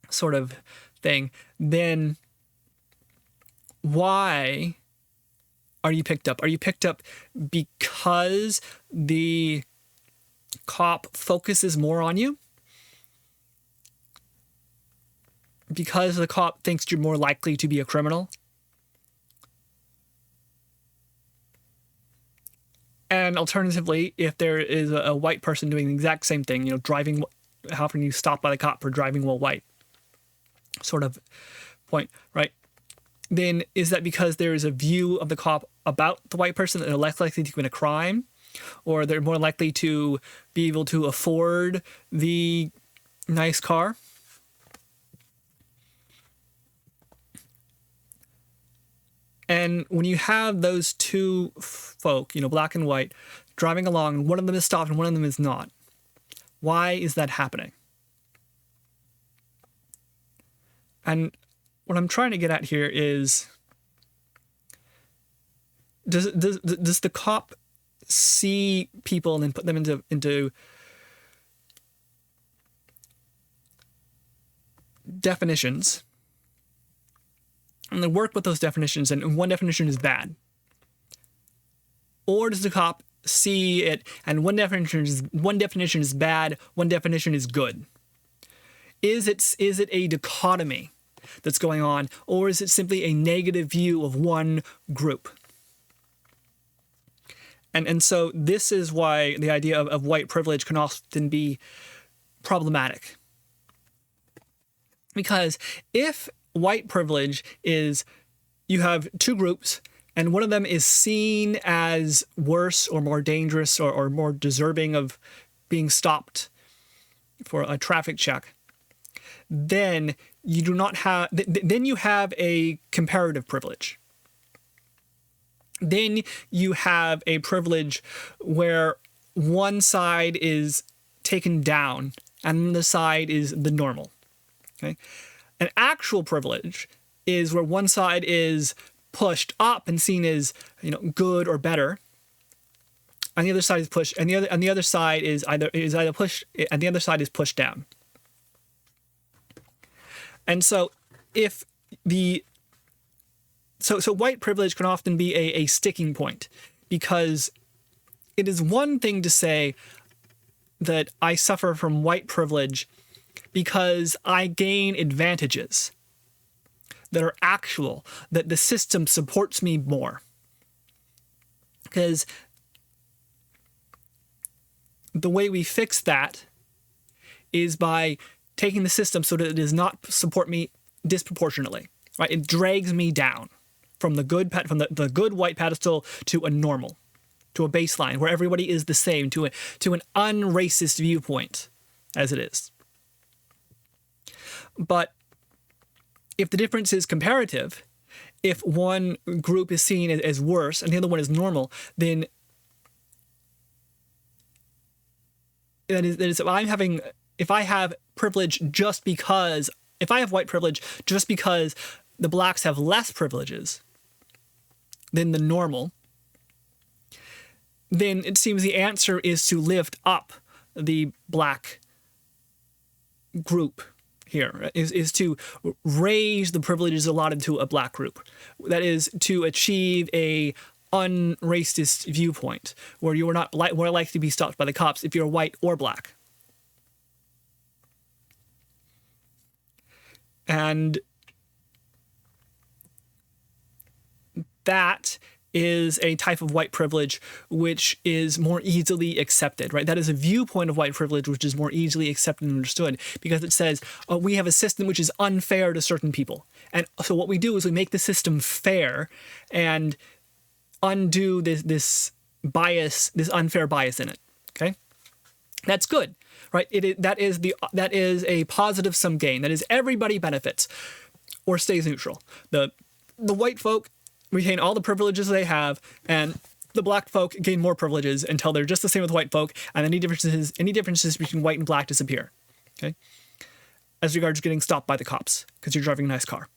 sort of thing, then why are you picked up? Are you picked up because the cop focuses more on you? Because the cop thinks you're more likely to be a criminal? And alternatively, if there is a white person doing the exact same thing, driving, having you stopped by the cop for driving while white, sort of point, right? Then is that because there is a view of the cop about the white person that they're less likely to commit a crime, or they're more likely to be able to afford the nice car? And when you have those two folk, black and white, driving along, and one of them is stopped and one of them is not, why is that happening? And what I'm trying to get at here is, does the cop see people and then put them into definitions, and then work with those definitions, and one definition is bad? Or does the cop see it and one definition is bad, one definition is good? Is it a dichotomy that's going on, or is it simply a negative view of one group? And so this is why the idea of white privilege can often be problematic. Because if white privilege is, you have two groups and one of them is seen as worse or more dangerous or more deserving of being stopped for a traffic check, then you do not have, then you have a comparative privilege. Then you have a privilege where one side is taken down and the side is the normal. Okay? An actual privilege is where one side is pushed up and seen as, good or better, and the other side is pushed, and the other side is either pushed, and the other side is pushed down. And so if So white privilege can often be a sticking point, because it is one thing to say that I suffer from white privilege because I gain advantages that are actual, that the system supports me more. Because the way we fix that is by taking the system so that it does not support me disproportionately, right? It drags me down from the good white pedestal to a normal, to a baseline where everybody is the same, to an unracist viewpoint as it is. But if the difference is comparative, if one group is seen as worse and the other one is normal, then that is if I have privilege just because, if I have white privilege just because the blacks have less privileges than the normal, then it seems the answer is to lift up the black group here, is to raise the privileges allotted to a black group. That is to achieve a unracist viewpoint where you are not more likely to be stopped by the cops if you're white or black. And that is a type of white privilege which is more easily accepted, right? That is a viewpoint of white privilege which is more easily accepted and understood, because it says, oh, we have a system which is unfair to certain people. And so what we do is we make the system fair and undo this bias, this unfair bias in it. Okay, that's good, right? That is a positive sum gain. That is, everybody benefits or stays neutral. The white folk retain all the privileges they have, and the black folk gain more privileges until they're just the same with white folk, and any differences between white and black disappear. Okay, as regards getting stopped by the cops because you're driving a nice car.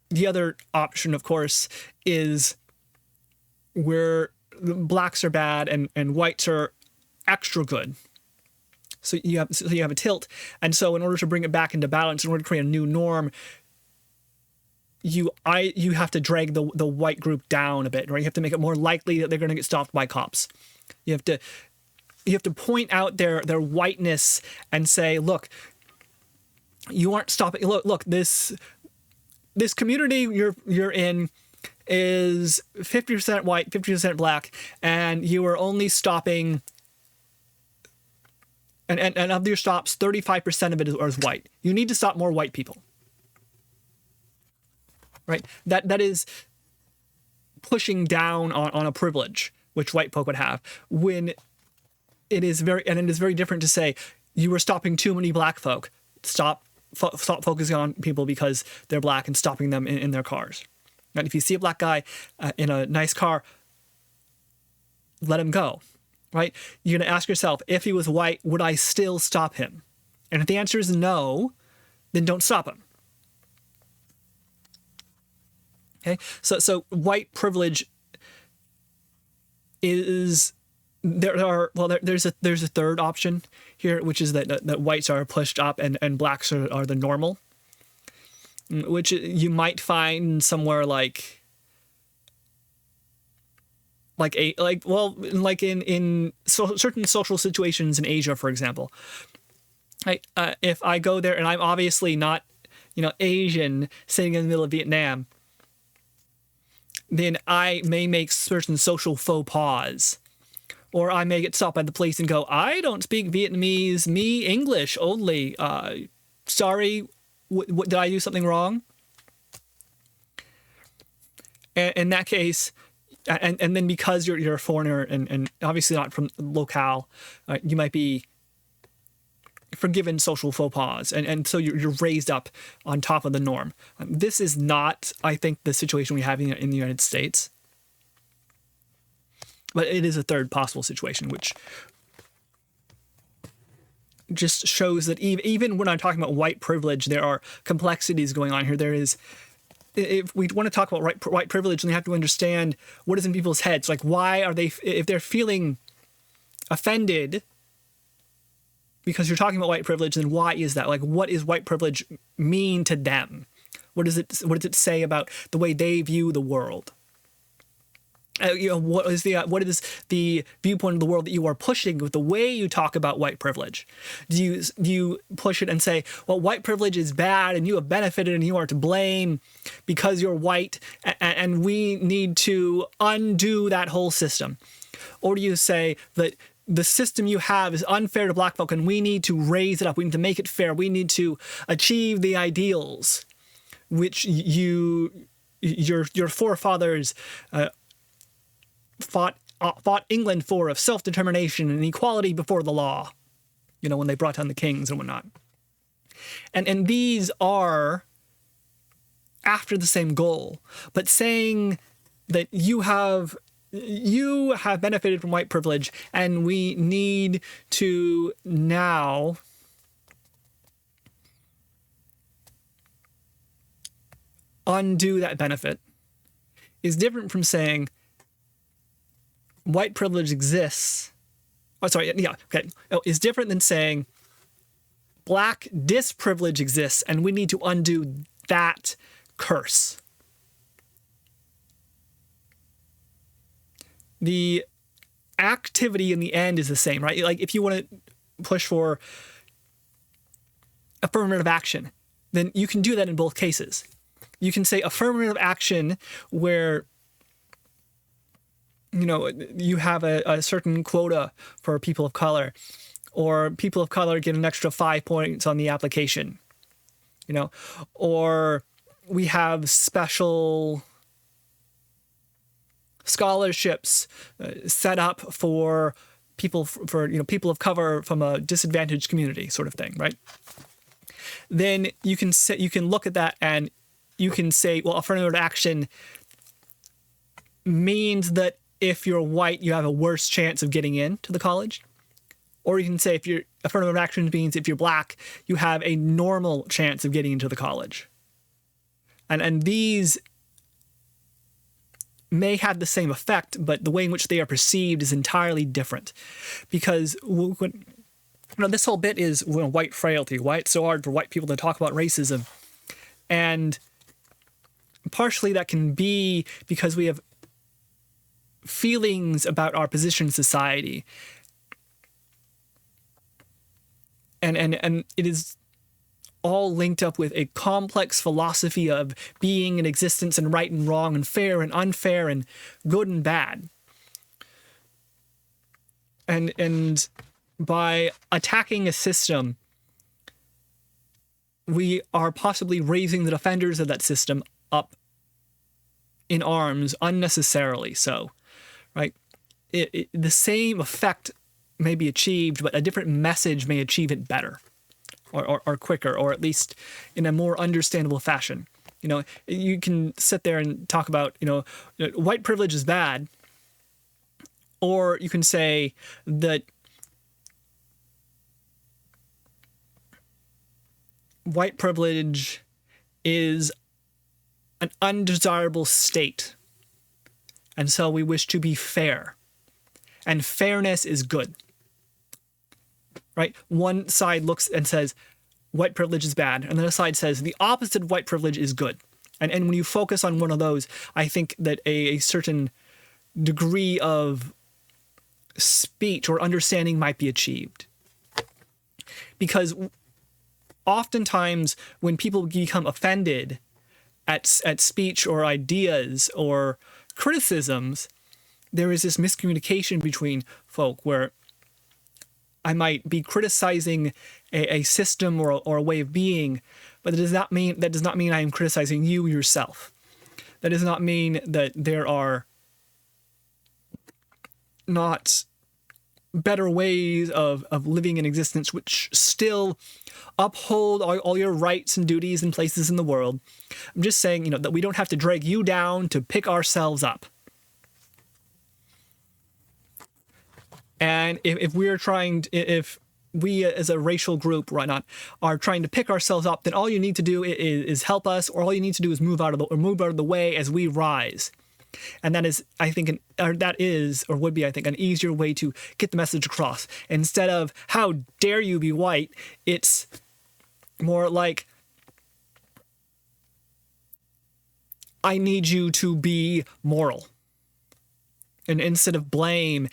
The other option, of course, is where the blacks are bad and whites are extra good. So you have a tilt, and so in order to bring it back into balance, in order to create a new norm, you have to drag the white group down a bit, right? You have to make it more likely that they're going to get stopped by cops. You have to point out their whiteness and say, look, you aren't stopping. Look, this community you're in is 50% white, 50% black, and you are only stopping, and of your stops, 35% of it is white. You need to stop more white people, right? That is pushing down on a privilege which white folk would have, when it is very different to say you were stopping too many black folk. Stop focusing on people because they're black and stopping them in their cars. And if you see a black guy in a nice car, let him go, right? You're going to ask yourself, if he was white, would I still stop him? And if the answer is no, then don't stop him. Okay, so white privilege is there's a third option here, which is that whites are pushed up and blacks are the normal, which you might find somewhere like in certain social situations in Asia, for example. If I go there and I'm obviously not, Asian, sitting in the middle of Vietnam, then I may make certain social faux pas. Or I may get stopped by the police and go, I don't speak Vietnamese, me English only. Sorry, did I do something wrong? And in that case, and then because you're a foreigner and obviously not from locale, you might be forgiven social faux pas. And so you're raised up on top of the norm. This is not, I think, the situation we have in the United States. But it is a third possible situation, which just shows that even when I'm talking about white privilege, there are complexities going on here. There is, if we want to talk about white privilege, then we have to understand what is in people's heads. Like, why are they, if they're feeling offended because you're talking about white privilege, then why is that? Like, what is white privilege mean to them? What does it say about the way they view the world? What is the viewpoint of the world that you are pushing with the way you talk about white privilege? Do you push it and say, well, white privilege is bad and you have benefited and you are to blame because you're white and we need to undo that whole system? Or do you say that the system you have is unfair to black folk and we need to raise it up, we need to make it fair, we need to achieve the ideals which your forefathers fought England for, of self-determination and equality before the law, when they brought down the kings and whatnot. And these are after the same goal, but saying that you have benefited from white privilege and we need to now undo that benefit is different from saying white privilege exists. Oh, sorry. Yeah. Okay. Is different than saying black disprivilege exists and we need to undo that curse. The activity in the end is the same, right? Like if you want to push for affirmative action, then you can do that in both cases. You can say affirmative action where, you have a certain quota for people of color, or people of color get an extra 5 points on the application, or we have special scholarships set up for people people of color from a disadvantaged community, sort of thing, right? Then you can look at that and you can say, well, affirmative action means that if you're white, you have a worse chance of getting into the college. Or you can say affirmative action means if you're black, you have a normal chance of getting into the college. And these may have the same effect, but the way in which they are perceived is entirely different. Because this whole bit is white frailty. Why it's so hard for white people to talk about racism. And partially that can be because we have feelings about our position in society. And it is all linked up with a complex philosophy of being and existence and right and wrong and fair and unfair and good and bad. And by attacking a system, we are possibly raising the defenders of that system up in arms unnecessarily so, right? The same effect may be achieved, but a different message may achieve it better or quicker, or at least in a more understandable fashion. You can sit there and talk about, white privilege is bad, or you can say that white privilege is an undesirable state, and so we wish to be fair, and fairness is good. Right? One side looks and says, white privilege is bad. And the other side says, the opposite of white privilege is good. And when you focus on one of those, I think that a certain degree of speech or understanding might be achieved. Because oftentimes when people become offended at speech or ideas or criticisms, there is this miscommunication between folk where I might be criticizing a system or a way of being, but that does not mean I am criticizing you yourself. That does not mean that there are not better ways of living in existence which still uphold all your rights and duties and places in the world. I'm just saying, that we don't have to drag you down to pick ourselves up. And if we as a racial group, right, not are trying to pick ourselves up, then all you need to do is help us, or all you need to do is move out of the way as we rise. And that is, I think, would be, an easier way to get the message across. Instead of "How dare you be white?" it's more like, "I need you to be moral." And instead of blame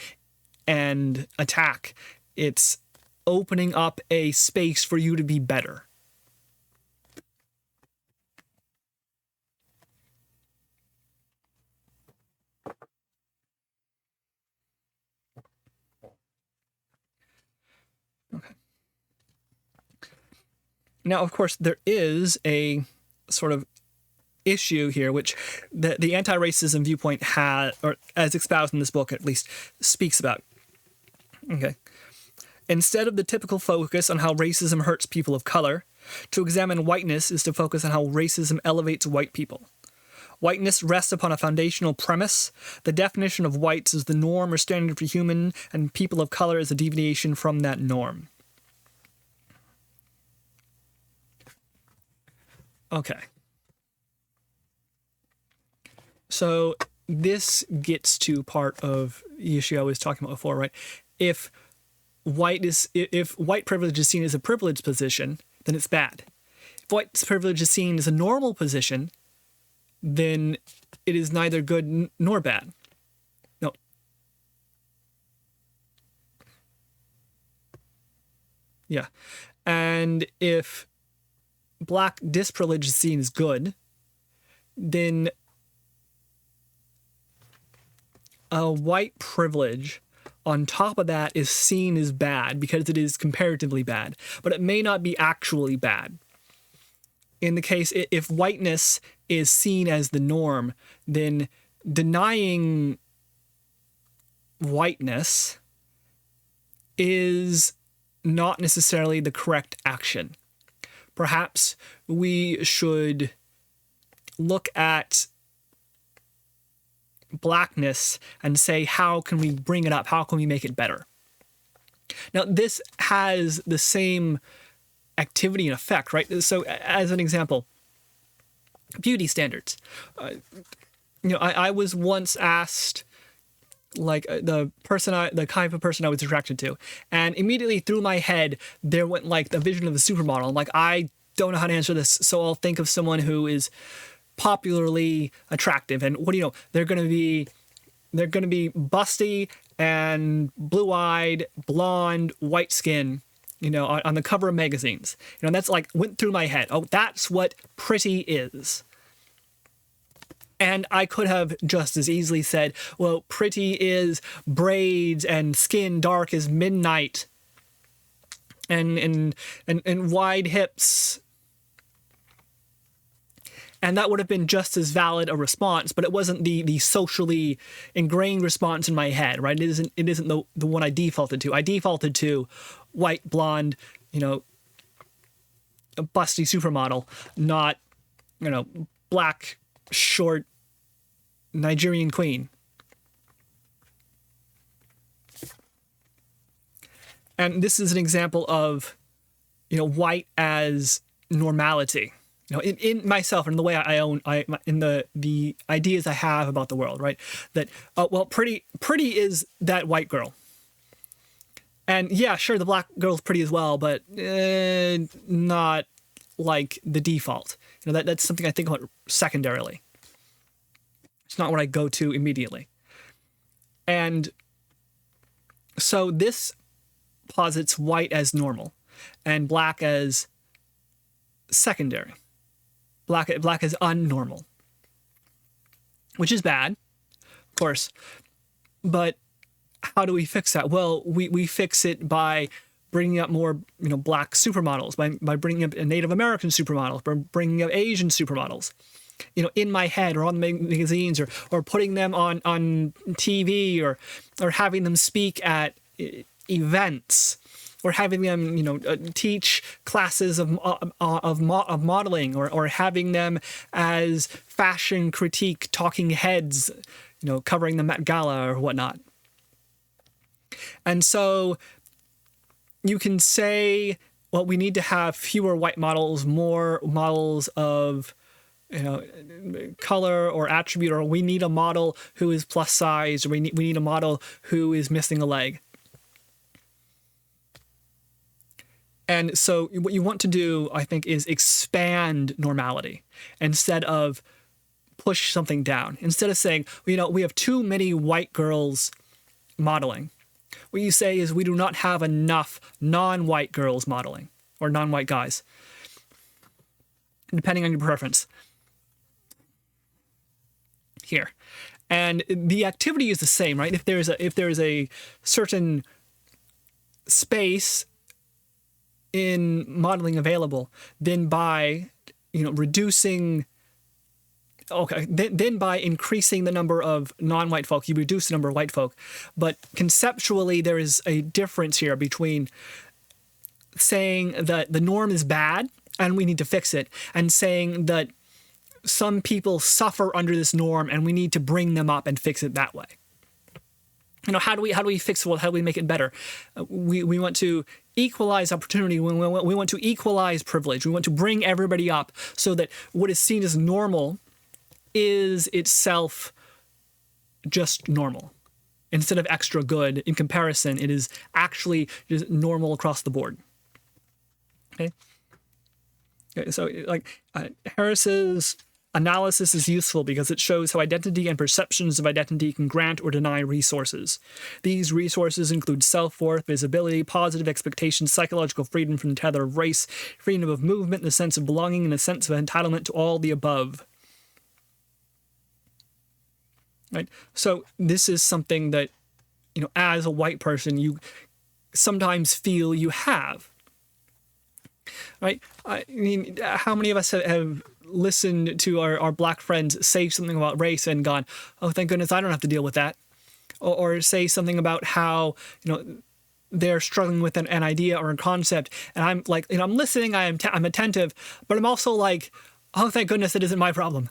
and attack, it's opening up a space for you to be better. Okay. Now, of course, there is a sort of issue here, which the anti-racism viewpoint has, or as espoused in this book at least, speaks about. Okay. Instead of the typical focus on how racism hurts people of color, to examine whiteness is to focus on how racism elevates white people. Whiteness rests upon a foundational premise. The definition of whites is the norm or standard for human, and people of color is a deviation from that norm. Okay. So this gets to part of the issue I was talking about before, right? If white privilege is seen as a privileged position, then it's bad. If white privilege is seen as a normal position, then it is neither good nor bad. No. Yeah. And if black disprivilege is seen as good, then a white privilege on top of that is seen as bad because it is comparatively bad, but it may not be actually bad. In the case, if whiteness is seen as the norm, then denying whiteness is not necessarily the correct action. Perhaps we should look at blackness and say, how can we bring it up? How can we make it better? Now, this has the same activity and effect, right? So, as an example, beauty standards. I was once asked, like, the kind of person I was attracted to, and immediately through my head there went like the vision of the supermodel. I'm like, I don't know how to answer this, so I'll think of someone who is popularly attractive, and what do you know? They're gonna be busty and blue-eyed, blonde, white skin, on the cover of magazines. That's like went through my head. Oh, that's what pretty is. And I could have just as easily said, well, pretty is braids and skin dark as midnight and wide hips. And that would have been just as valid a response, but it wasn't the socially ingrained response in my head, right? It isn't the one I defaulted to. I defaulted to white, blonde, a busty supermodel, not, black, short Nigerian queen. And this is an example of, white as normality. In myself and the way I own, in the ideas I have about the world, right? That, pretty is that white girl. And yeah, sure, the black girl's pretty as well, but not like the default. That's something I think about secondarily. It's not what I go to immediately. And so this posits white as normal and black as secondary. Black is unnormal, which is bad, of course. But how do we fix that? Well, we fix it by bringing up more, black supermodels, by bringing up Native American supermodels, by bringing up Asian supermodels, in my head or on the magazines, or putting them on TV, or having them speak at events, or having them, teach classes of modeling, or having them as fashion critique talking heads, covering the Met Gala or whatnot. And so you can say, well, we need to have fewer white models, more models of, color or attribute, or we need a model who is plus size, or we need a model who is missing a leg. And so what you want to do, I think, is expand normality instead of push something down. Instead of saying, we have too many white girls modeling. What you say is we do not have enough non-white girls modeling, or non-white guys, depending on your preference. Here. And the activity is the same, right? If there's a certain space in modeling available, then by reducing, then by increasing the number of non-white folk, you reduce the number of white folk. But conceptually, there is a difference here between saying that the norm is bad and we need to fix it, and saying that some people suffer under this norm and we need to bring them up and fix it that way. How do we fix it? How do we make it better? We want to equalize opportunity. We want to equalize privilege. We want to bring everybody up so that what is seen as normal is itself just normal. Instead of extra good, in comparison, it is actually just normal across the board. Okay. So like Harris's Analysis is useful because it shows how identity and perceptions of identity can grant or deny resources. These resources include self-worth, visibility, positive expectations, psychological freedom from the tether of race, freedom of movement, the sense of belonging, and a sense of entitlement to all the above. Right? So this is something that, as a white person, you sometimes feel you have. Right? I mean, how many of us have listened to our black friends say something about race and gone, oh, thank goodness I don't have to deal with that. Or say something about how, they're struggling with an idea or a concept. And I'm like, I'm listening, I'm attentive, but I'm also like, oh, thank goodness it isn't my problem.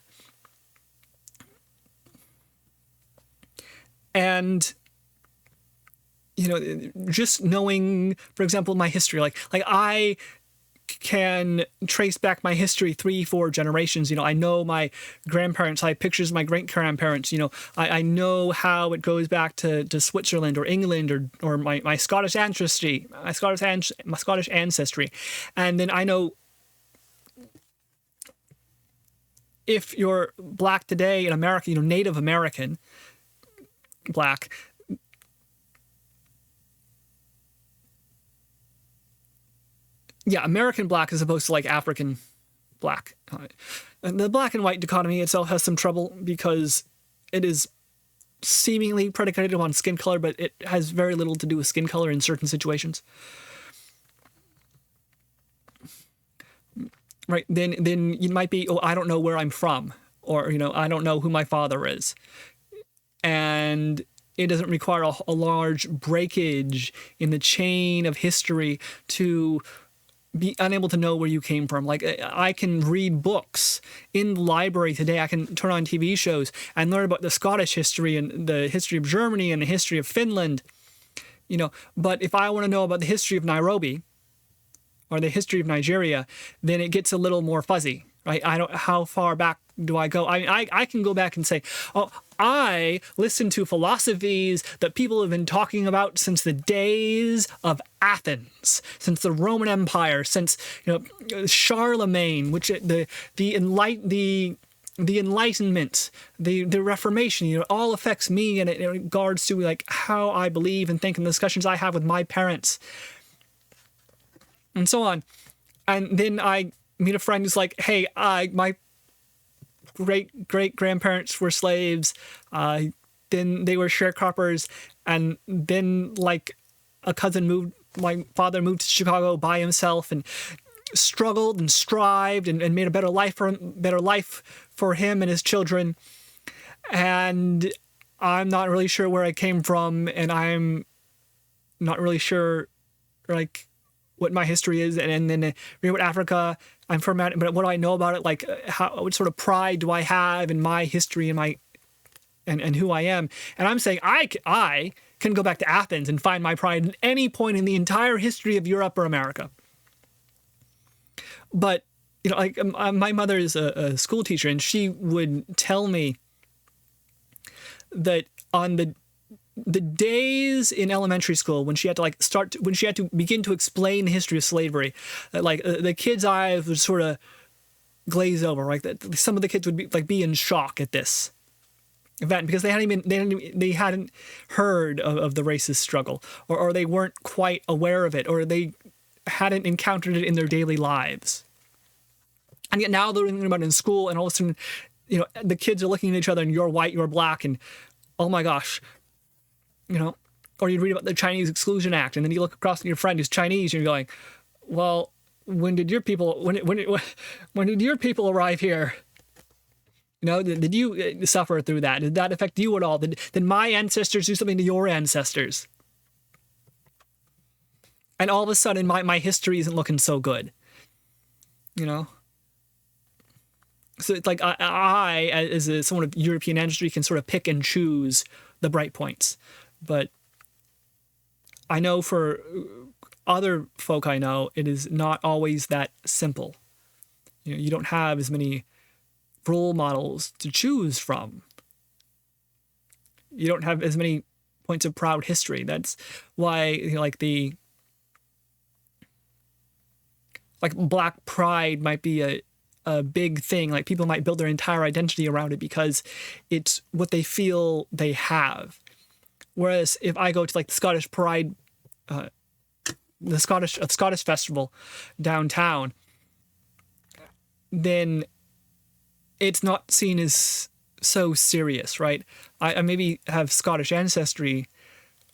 And, just knowing, for example, my history, like I can trace back my history 3-4 generations. I know my grandparents. I have pictures of my great-grandparents. I know how it goes back to Switzerland or England or my Scottish ancestry, my Scottish ancestry. And then I know if you're black today in America, Native American black, yeah, American black as opposed to like African black. And the black and white dichotomy itself has some trouble because it is seemingly predicated upon skin color, but it has very little to do with skin color in certain situations. Right? Then you might be, oh, I don't know where I'm from, or I don't know who my father is, and it doesn't require a large breakage in the chain of history to be unable to know where you came from. Like, I can read books in the library today. I can turn on TV shows and learn about the Scottish history and the history of Germany and the history of Finland, But if I want to know about the history of Nairobi or the history of Nigeria, then it gets a little more fuzzy, right? How far back do I go? I can go back and say, oh, I listen to philosophies that people have been talking about since the days of Athens, since the Roman Empire, since Charlemagne, which the Enlightenment, the Reformation, all affects me, and in regards to like how I believe and think and the discussions I have with my parents, and so on. And then I meet a friend who's like, hey, my great-grandparents were slaves, then they were sharecroppers, and then like my father moved to Chicago by himself and struggled and strived and made a better life for him and his children. And I'm not really sure where I came from, and I'm not really sure like what my history is, and then about Africa. I'm from, but what do I know about it? Like, what sort of pride do I have in my history and who I am? And I'm saying I can go back to Athens and find my pride at any point in the entire history of Europe or America. But like my mother is a school teacher, and she would tell me that on the days in elementary school when she had to begin to explain the history of slavery, that like the kids' eyes would sort of glaze over, right? That some of the kids would be in shock at this event because they hadn't heard of the racist struggle, or they weren't quite aware of it, or they hadn't encountered it in their daily lives. And yet now they're learning about it in school, and all of a sudden, the kids are looking at each other, and you're white, you're black, and oh my gosh. Or you read about the Chinese Exclusion Act, and then you look across at your friend who's Chinese, and you're going, well, when did your people arrive here? Did you suffer through that? Did that affect you at all? Did my ancestors do something to your ancestors? And all of a sudden, my history isn't looking so good. So it's like I as someone of European ancestry, can sort of pick and choose the bright points. But I know for other folk I know, it is not always that simple. You don't have as many role models to choose from. You don't have as many points of proud history. That's why like black pride might be a big thing. Like people might build their entire identity around it because it's what they feel they have. Whereas if I go to like the Scottish Pride, the Scottish festival downtown, then it's not seen as so serious, right? I maybe have Scottish ancestry,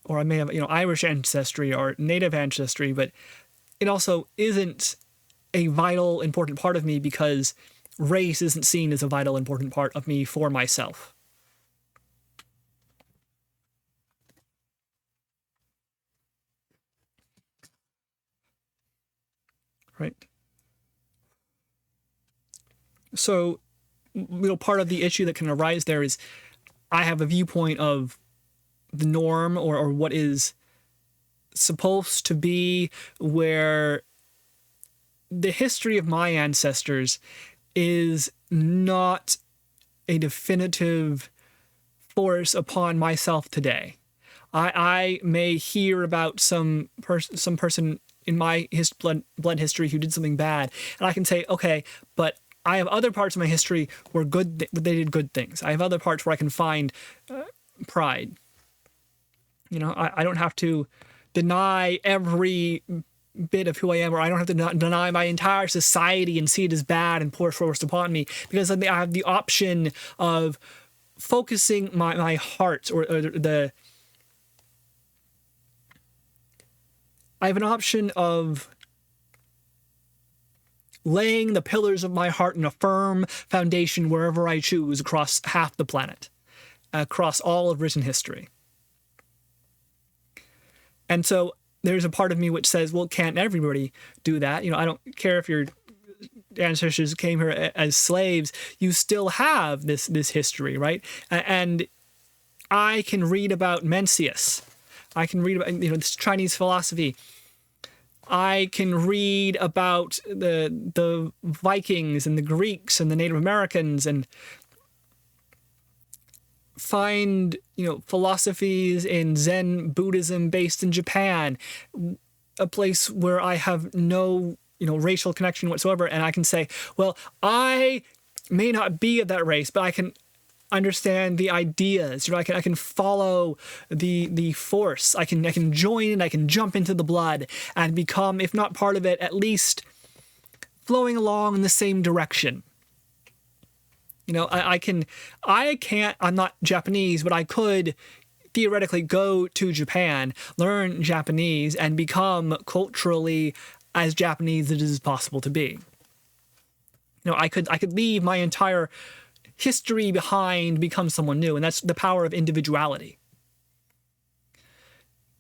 or I may have, Irish ancestry or Native ancestry, but it also isn't a vital, important part of me because race isn't seen as a vital, important part of me for myself. Right. So, part of the issue that can arise there is I have a viewpoint of the norm or what is supposed to be, where the history of my ancestors is not a definitive force upon myself today. I may hear about some person in my blood history who did something bad, and I can say, okay, but I have other parts of my history where they did good things. I have other parts where I can find pride. I don't have to deny every bit of who I am, or I don't have to deny my entire society and see it as bad and forced upon me, because I have the option of focusing my heart I have an option of laying the pillars of my heart in a firm foundation wherever I choose across half the planet, across all of written history. And so there's a part of me which says, well, can't everybody do that? I don't care if your ancestors came here as slaves, you still have this history, right? And I can read about Mencius. I can read about this Chinese philosophy. I can read about the Vikings and the Greeks and the Native Americans, and find philosophies in Zen Buddhism based in Japan, a place where I have no racial connection whatsoever, and I can say, well, I may not be of that race, but I can understand the ideas. I can follow the force. I can join it. I can jump into the blood and become, if not part of it, at least flowing along in the same direction. I'm not Japanese, but I could theoretically go to Japan, learn Japanese, and become culturally as Japanese as it is possible to be. I could leave my entire history behind, become someone new, and that's the power of individuality.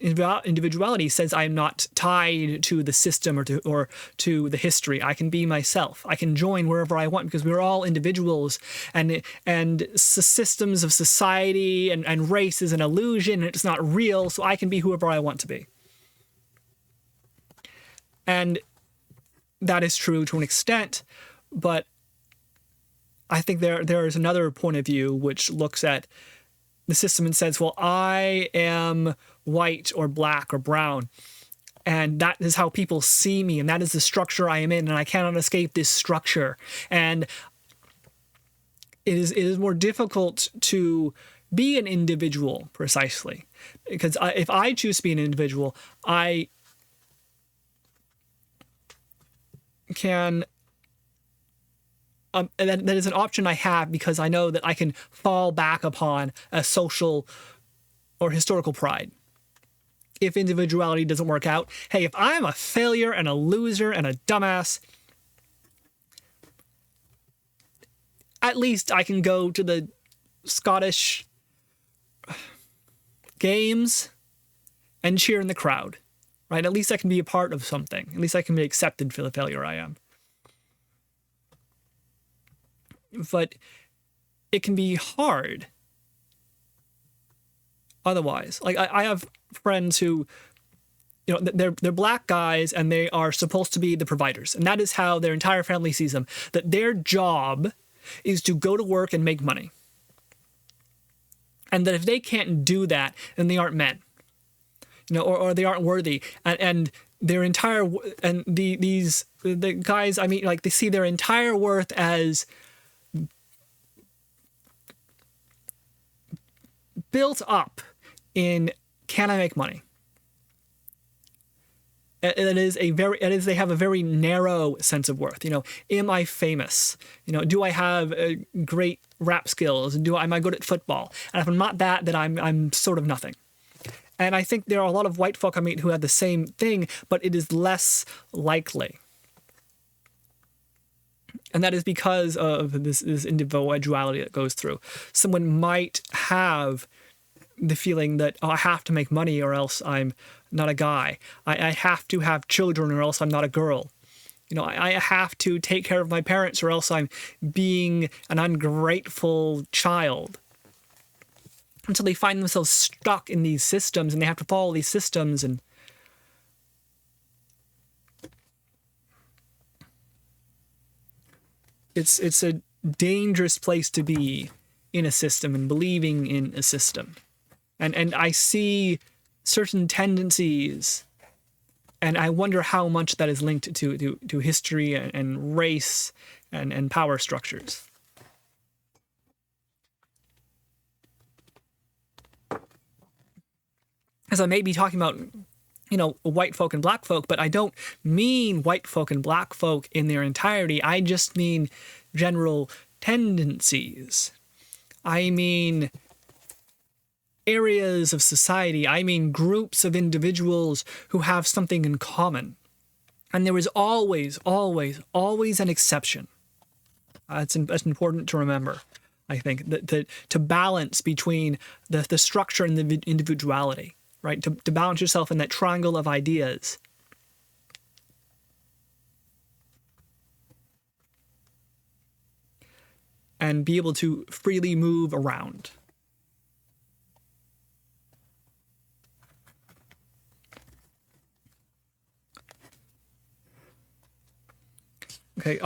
Individuality says I am not tied to the system or to the history. I can be myself. I can join wherever I want, because we're all individuals, and systems of society and race is an illusion, and it's not real, so I can be whoever I want to be. And that is true to an extent, but I think there is another point of view which looks at the system and says, well, I am white or black or brown, and that is how people see me, and that is the structure I am in, and I cannot escape this structure. And it is more difficult to be an individual, precisely, because if I choose to be an individual, I can... that is an option I have, because I know that I can fall back upon a social or historical pride. If individuality doesn't work out, hey, if I'm a failure and a loser and a dumbass, at least I can go to the Scottish games and cheer in the crowd, right? At least I can be a part of something. At least I can be accepted for the failure I am. But it can be hard otherwise. Like I have friends who, they're black guys, and they are supposed to be the providers, and that is how their entire family sees them. That their job is to go to work and make money, and that if they can't do that, then they aren't men, or they aren't worthy. And their entire, and the guys I mean, like, they see their entire worth as built up in, can I make money? They have a very narrow sense of worth. You know, am I famous? You know, do I have great rap skills? Am I good at football? And if I'm not that, then I'm sort of nothing. And I think there are a lot of white folk I meet who have the same thing, but it is less likely. And that is because of this individuality that goes through. Someone might have the feeling that, oh, I have to make money or else I'm not a guy. I have to have children or else I'm not a girl. You know, I have to take care of my parents or else I'm being an ungrateful child. Until they find themselves stuck in these systems and they have to follow these systems, and it's a dangerous place to be in a system and believing in a system. And I see certain tendencies, and I wonder how much that is linked to history and race and power structures. As I may be talking about, you know, white folk and black folk, but I don't mean white folk and black folk in their entirety. I just mean general tendencies. I mean areas of society. I mean groups of individuals who have something in common. And there is always, always, always an exception. That's important to remember, I think, that to balance between the structure and the individuality. Right, to balance yourself in that triangle of ideas. And be able to freely move around. Okay,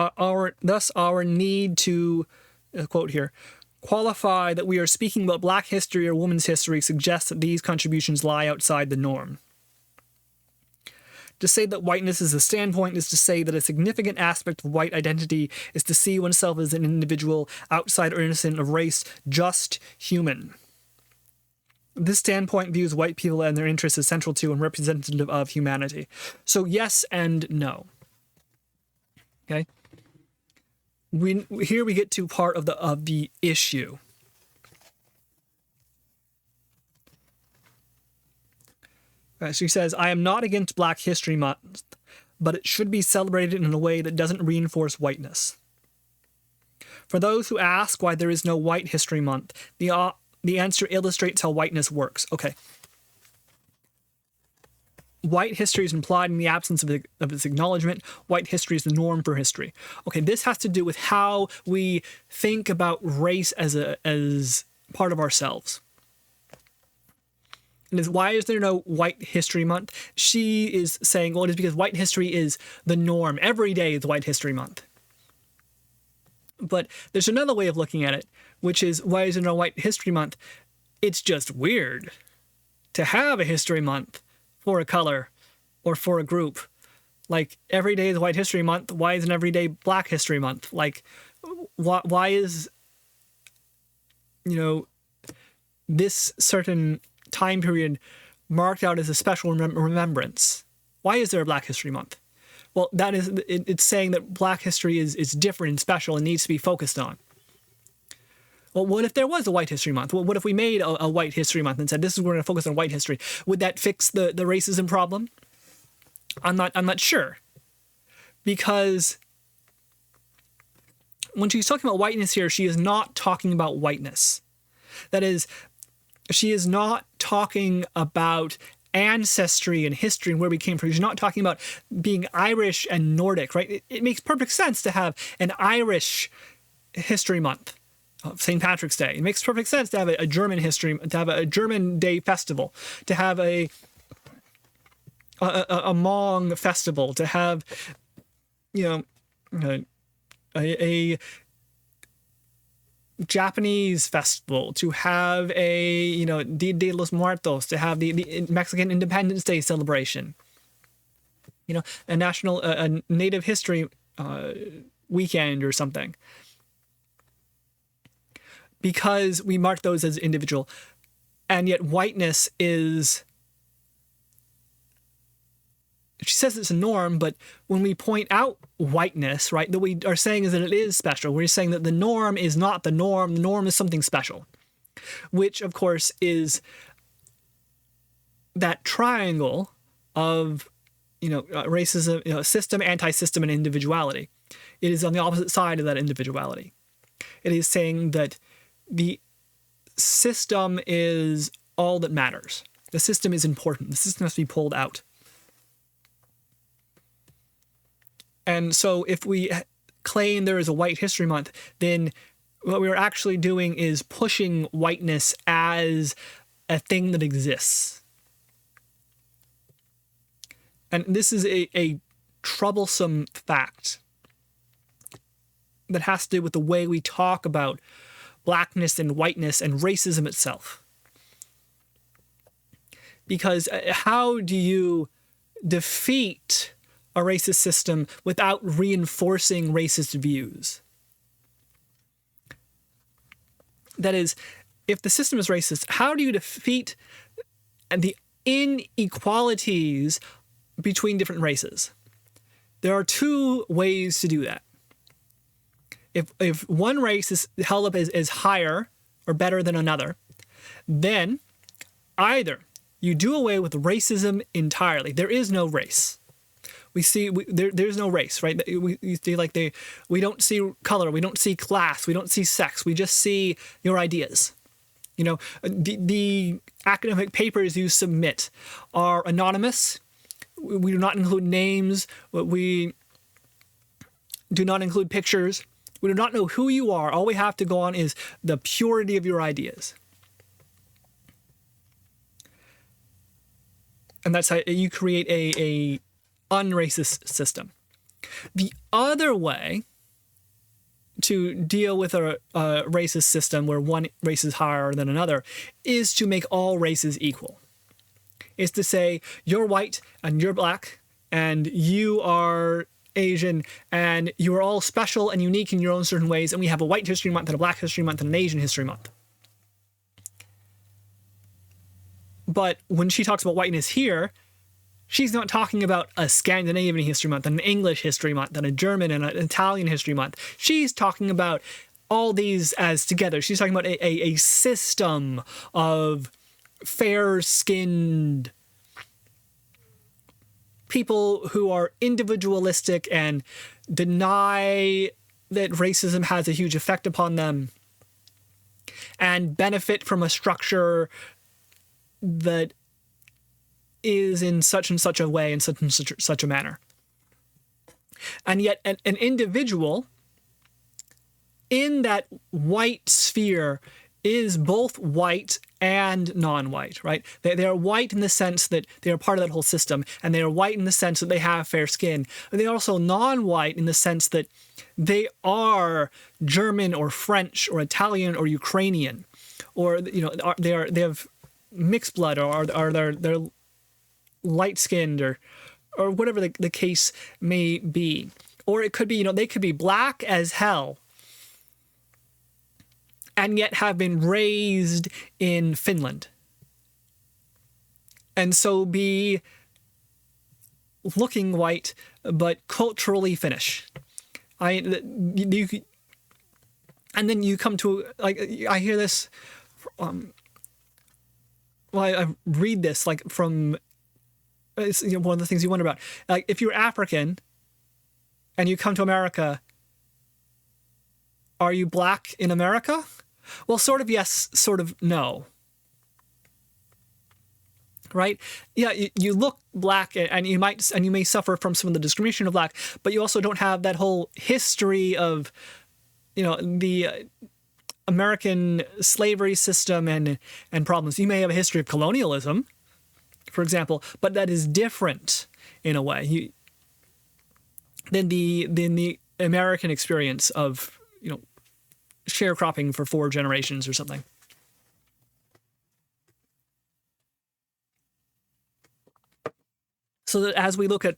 thus our need to, quote here, qualify that we are speaking about black history or women's history suggests that these contributions lie outside the norm. To say that whiteness is a standpoint is to say that a significant aspect of white identity is to see oneself as an individual outside or innocent of race, just human. This standpoint views white people and their interests as central to and representative of humanity. So yes and no. Okay? Here we get to part of the issue. She says, I am not against Black History Month, but it should be celebrated in a way that doesn't reinforce whiteness. For those who ask why there is no White History Month, the answer illustrates how whiteness works. Okay. White history is implied in the absence of its acknowledgement. White history is the norm for history. Okay, this has to do with how we think about race as part of ourselves. And why is there no White History Month? She is saying, well, it is because white history is the norm. Every day is White History Month. But there's another way of looking at it, which is, why is there no White History Month? It's just weird to have a history month for a color or for a group. Like, every day is White History Month. Why isn't every day Black History Month? Like, why is, you know, this certain time period marked out as a special remembrance? Why is there a Black History Month? Well, that is, it's saying that Black history is different and special and needs to be focused on. Well, what if there was a White History Month? Well, what if we made a White History Month and said, this is, we're going to focus on white history? Would that fix the racism problem? I'm not sure. Because when she's talking about whiteness here, she is not talking about whiteness. That is, she is not talking about ancestry and history and where we came from. She's not talking about being Irish and Nordic, right? It makes perfect sense to have an Irish History Month. St. Patrick's Day. It makes perfect sense to have a German history, to have a German Day festival, to have a Hmong festival, to have, you know, a Japanese festival, to have a, you know, Dia de los Muertos, to have the Mexican Independence Day celebration. you know, a national, a Native History weekend or something, because we mark those as individual. And yet whiteness is, she says it's a norm, but when we point out whiteness, right, that we are saying is that it is special. We're saying that the norm is not the norm. The norm is something special, which of course is that triangle of, racism, system, anti-system, and individuality. It is on the opposite side of that individuality. It is saying that the system is all that matters. The system is important. The system has to be pulled out. And so if we claim there is a White History Month, then what we're actually doing is pushing whiteness as a thing that exists. And this is a troublesome fact that has to do with the way we talk about blackness and whiteness and racism itself. Because how do you defeat a racist system without reinforcing racist views? That is, if the system is racist, how do you defeat the inequalities between different races? There are two ways to do that. If one race is held up as higher or better than another, then either you do away with racism entirely. There is no race. There's no race, right? We don't see color, we don't see class, we don't see sex. We just see your ideas. The academic papers you submit are anonymous. We do not include names. We do not include pictures. We do not know who you are. All we have to go on is the purity of your ideas. And that's how you create a unracist system. The other way to deal with a racist system where one race is higher than another is to make all races equal. Is to say, you're white and you're black and you are Asian and you are all special and unique in your own certain ways, and we have a White History Month and a Black History Month and an Asian History Month. But when she talks about whiteness here, she's not talking about a Scandinavian History Month, and an English History Month, and a German and an Italian History Month. She's talking about all these as together. She's talking about a system of fair-skinned people who are individualistic and deny that racism has a huge effect upon them and benefit from a structure that is in such and such a way, in such and such a manner. And yet an individual in that white sphere is both white and non-white, right? They are white in the sense that they are part of that whole system, and they are white in the sense that they have fair skin. But they are also non-white in the sense that they are German or French or Italian or Ukrainian, or they have mixed blood, or they're light-skinned, or whatever the case may be. Or it could be, they could be black as hell and yet have been raised in Finland. And so be looking white, but culturally Finnish. And then you come to, I hear this, I read this, from, it's, one of the things you wonder about. If you're African and you come to America, are you black in America? Well, sort of yes, sort of no. Right? Yeah, you look black, and you may suffer from some of the discrimination of black, but you also don't have that whole history of, the American slavery system and problems. You may have a history of colonialism, for example, but that is different in a way than the American experience of, sharecropping for 4 generations or something. So that as we look at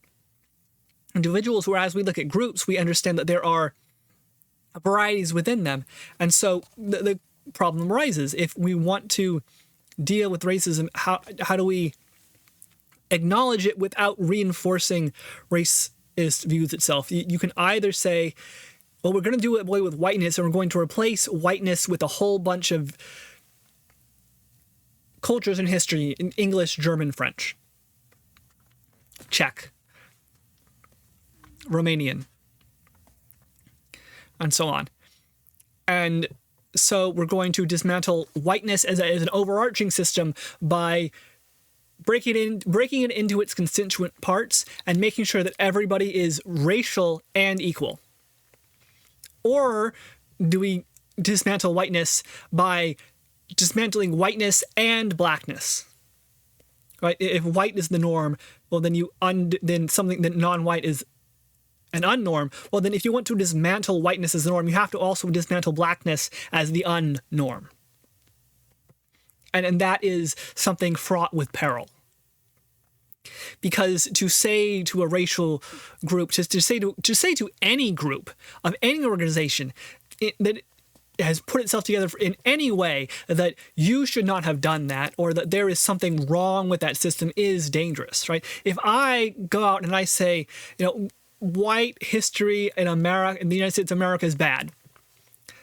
individuals, whereas we look at groups, we understand that there are varieties within them. And so the problem arises. If we want to deal with racism, how do we acknowledge it without reinforcing racist views itself? You can either say, well, we're going to do it away with whiteness, and we're going to replace whiteness with a whole bunch of cultures in history, in English, German, French, Czech, Romanian, and so on. And so we're going to dismantle whiteness as an overarching system by breaking it into its constituent parts and making sure that everybody is racial and equal. Or do we dismantle whiteness by dismantling whiteness and blackness? Right? If white is the norm, well, then something that non-white is an unnorm. Well, then if you want to dismantle whiteness as the norm, you have to also dismantle blackness as the unnorm. And that is something fraught with peril. Because to say to a racial group, to say to any group of any organization that has put itself together in any way that you should not have done that, or that there is something wrong with that system, is dangerous, right? If I go out and I say, white history in America, in the United States of America, is bad,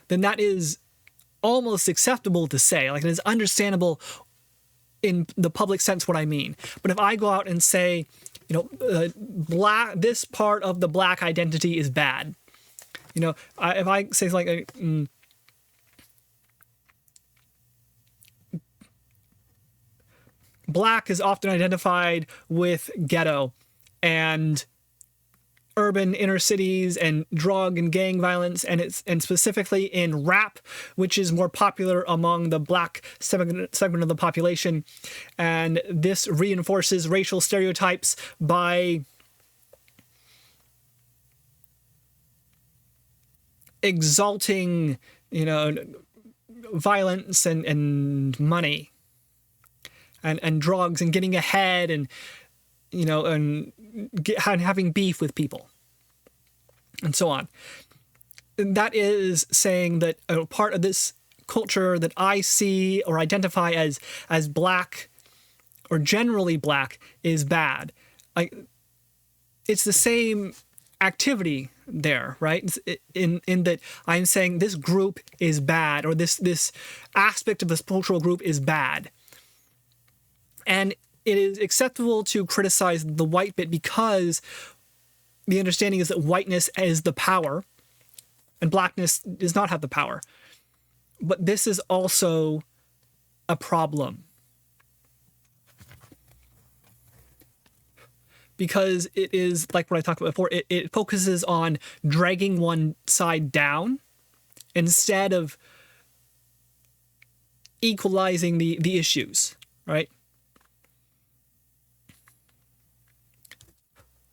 then that is almost acceptable to say. Like, it is understandable in the public sense what I mean. But if I go out and say, this part of the black identity is bad, if I say like, black is often identified with ghetto and urban inner cities and drug and gang violence, and specifically in rap, which is more popular among the black segment of the population. And this reinforces racial stereotypes by exalting, violence and money and drugs and getting ahead and having beef with people, and so on. And that is saying that a part of this culture that I see or identify as black, or generally black, is bad. It's the same activity there, right? In that I'm saying this group is bad, or this aspect of this cultural group is bad. And it is acceptable to criticize the white bit because the understanding is that whiteness is the power and blackness does not have the power. But this is also a problem, because it is, like what I talked about before, it focuses on dragging one side down instead of equalizing the issues, right?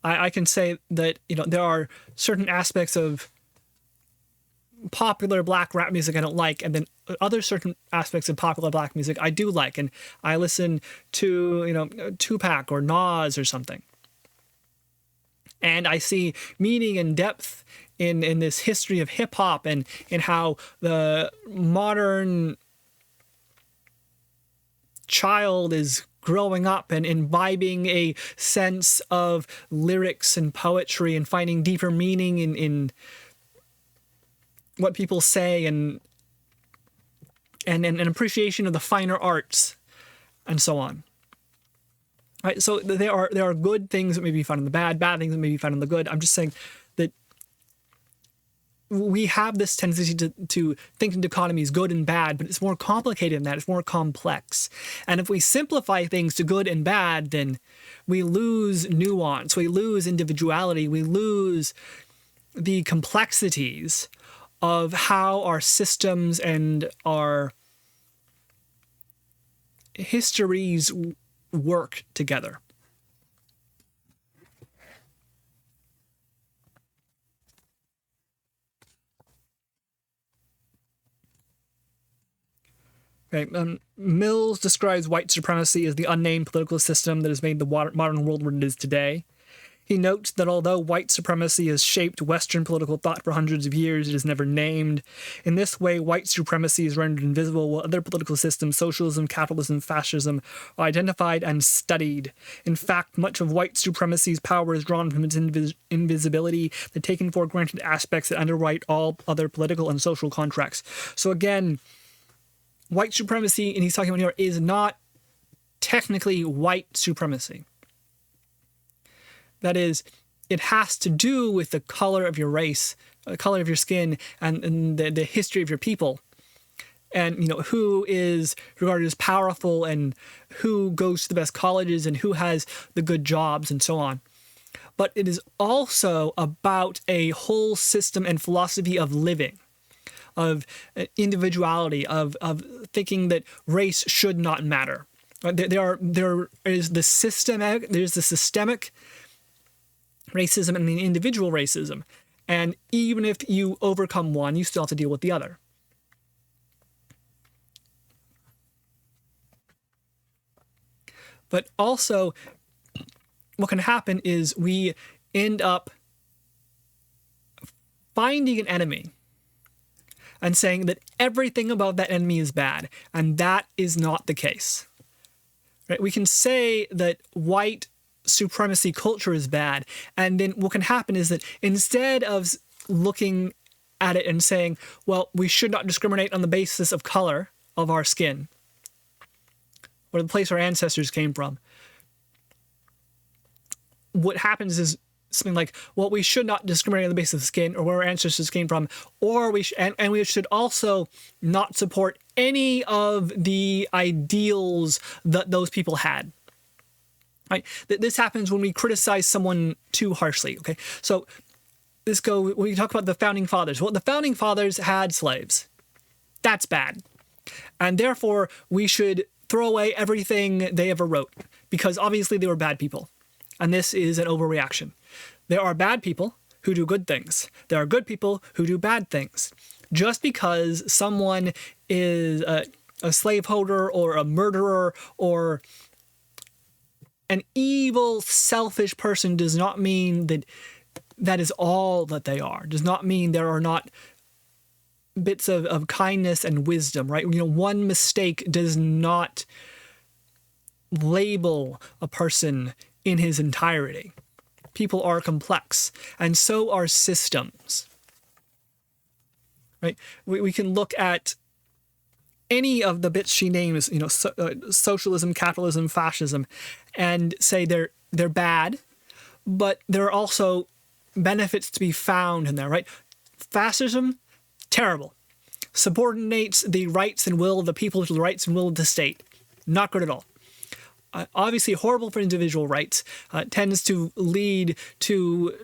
I can say that, there are certain aspects of popular black rap music I don't like, and then other certain aspects of popular black music I do like, and I listen to, Tupac or Nas or something. And I see meaning and depth in this history of hip-hop and in how the modern child is growing up and imbibing a sense of lyrics and poetry and finding deeper meaning in what people say and an appreciation of the finer arts and so on. Right? So there are good things that may be found in the bad things that may be found in the good. I'm just saying that we have this tendency to think in dichotomies, good and bad, but it's more complicated than that. It's more complex. And if we simplify things to good and bad, then we lose nuance, we lose individuality, we lose the complexities of how our systems and our histories work together. Okay, Mills describes white supremacy as the unnamed political system that has made the modern world what it is today. He notes that although white supremacy has shaped Western political thought for hundreds of years, it is never named. In this way, white supremacy is rendered invisible, while other political systems, socialism, capitalism, fascism, are identified and studied. In fact, much of white supremacy's power is drawn from its invisibility, the taken for granted aspects that underwrite all other political and social contracts. So again, white supremacy, and he's talking about here, is not technically white supremacy. That is, it has to do with the color of your race, the color of your skin, and the history of your people. And, who is regarded as powerful and who goes to the best colleges and who has the good jobs and so on. But it is also about a whole system and philosophy of living, of individuality, of thinking that race should not matter. There is the systemic racism and the individual racism. And even if you overcome one, you still have to deal with the other. But also, what can happen is we end up finding an enemy and saying that everything about that enemy is bad, and that is not the case. Right? We can say that white supremacy culture is bad, and then what can happen is that instead of looking at it and saying, well, we should not discriminate on the basis of color of our skin, or the place our ancestors came from, what happens is something like, well, we should not discriminate on the basis of skin or where our ancestors came from, or we should also not support any of the ideals that those people had. Right? This happens when we criticize someone too harshly. Okay, so when we talk about the founding fathers. Well, the founding fathers had slaves. That's bad, and therefore we should throw away everything they ever wrote because obviously they were bad people, and this is an overreaction. There are bad people who do good things. There are good people who do bad things. Just because someone is a slaveholder or a murderer or an evil, selfish person does not mean that that is all that they are. Does not mean there are not bits of kindness and wisdom, right? One mistake does not label a person in his entirety. People are complex, and so are systems, right? We can look at any of the bits she names, socialism, capitalism, fascism, and say they're bad, but there are also benefits to be found in there, right? Fascism, terrible. Subordinates the rights and will of the people to the rights and will of the state. Not good at all. Obviously horrible for individual rights, tends to lead to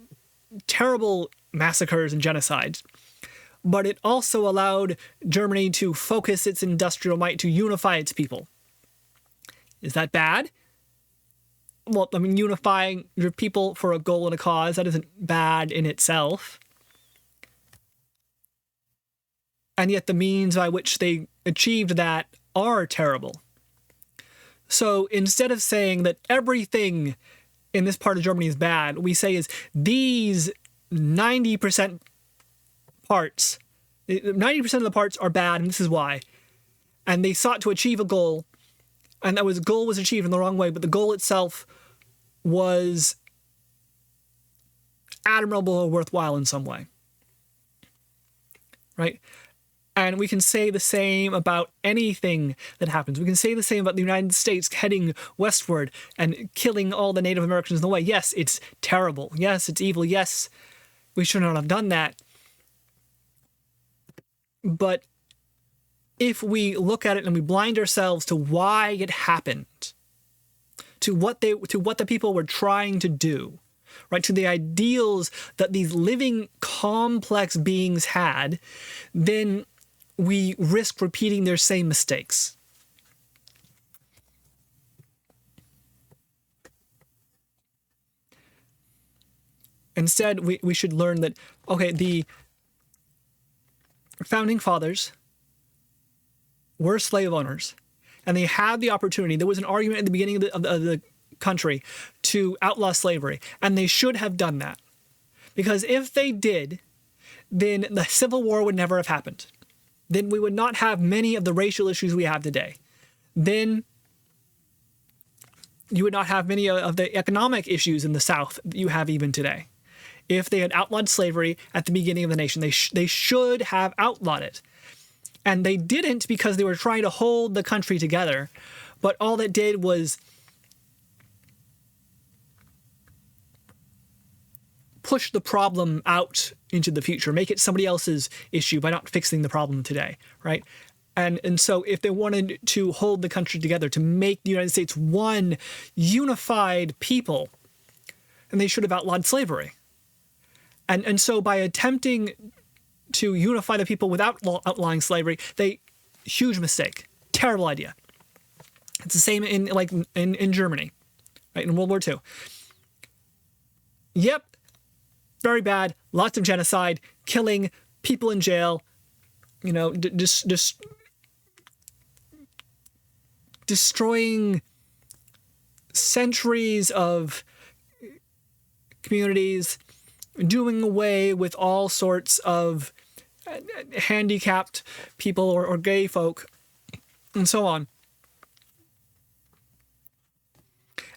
terrible massacres and genocides. But it also allowed Germany to focus its industrial might to unify its people. Is that bad? Well, unifying your people for a goal and a cause, that isn't bad in itself. And yet the means by which they achieved that are terrible. So instead of saying that everything in this part of Germany is bad, we say is these 90% parts, 90% of the parts are bad, and this is why. And they sought to achieve a goal, and that goal was achieved in the wrong way, but the goal itself was admirable or worthwhile in some way. Right? And we can say the same about anything that happens. We can say the same about the United States heading westward and killing all the Native Americans in the way. Yes, it's terrible. Yes, it's evil. Yes, we should not have done that. But if we look at it and we blind ourselves to why it happened, to what the people were trying to do, right, to the ideals that these living complex beings had, then we risk repeating their same mistakes. Instead, we should learn that, okay, the founding fathers were slave owners, and they had the opportunity. There was an argument at the beginning of the country to outlaw slavery, and they should have done that. Because if they did, then the Civil War would never have happened. Then we would not have many of the racial issues we have today. Then you would not have many of the economic issues in the South that you have even today. If they had outlawed slavery at the beginning of the nation, they should have outlawed it. And they didn't because they were trying to hold the country together. But all it did was push the problem out into the future, make it somebody else's issue by not fixing the problem today, right? And so if they wanted to hold the country together, to make the United States one unified people, then they should have outlawed slavery. And so by attempting to unify the people without outlawing slavery, huge mistake, terrible idea. It's the same in Germany, right, in World War II. Yep, very bad, lots of genocide, killing, people in jail, destroying centuries of communities, doing away with all sorts of handicapped people or gay folk, and so on.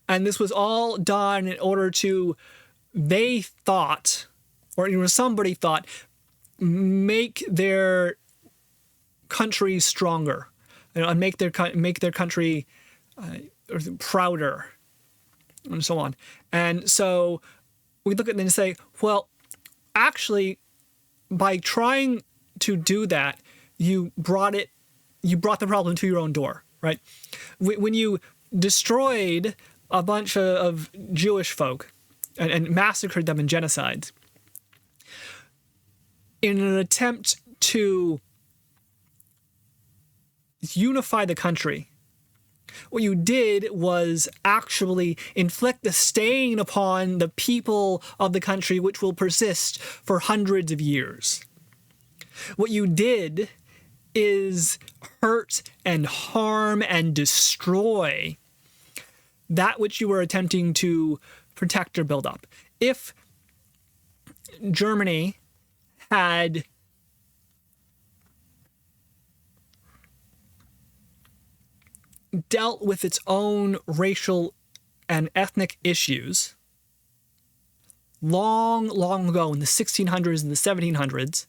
And this was all done in order to, they thought, or somebody thought, make their country stronger, and make their country prouder, and so on. And so we look at them and say, well, actually, by trying to do that, you brought the problem to your own door, right? When you destroyed a bunch of Jewish folk and massacred them in genocides in an attempt to unify the country, what you did was actually inflict a stain upon the people of the country which will persist for hundreds of years. What you did is hurt and harm and destroy that which you were attempting to protect or build up. If Germany had dealt with its own racial and ethnic issues long ago in the 1600s and the 1700s,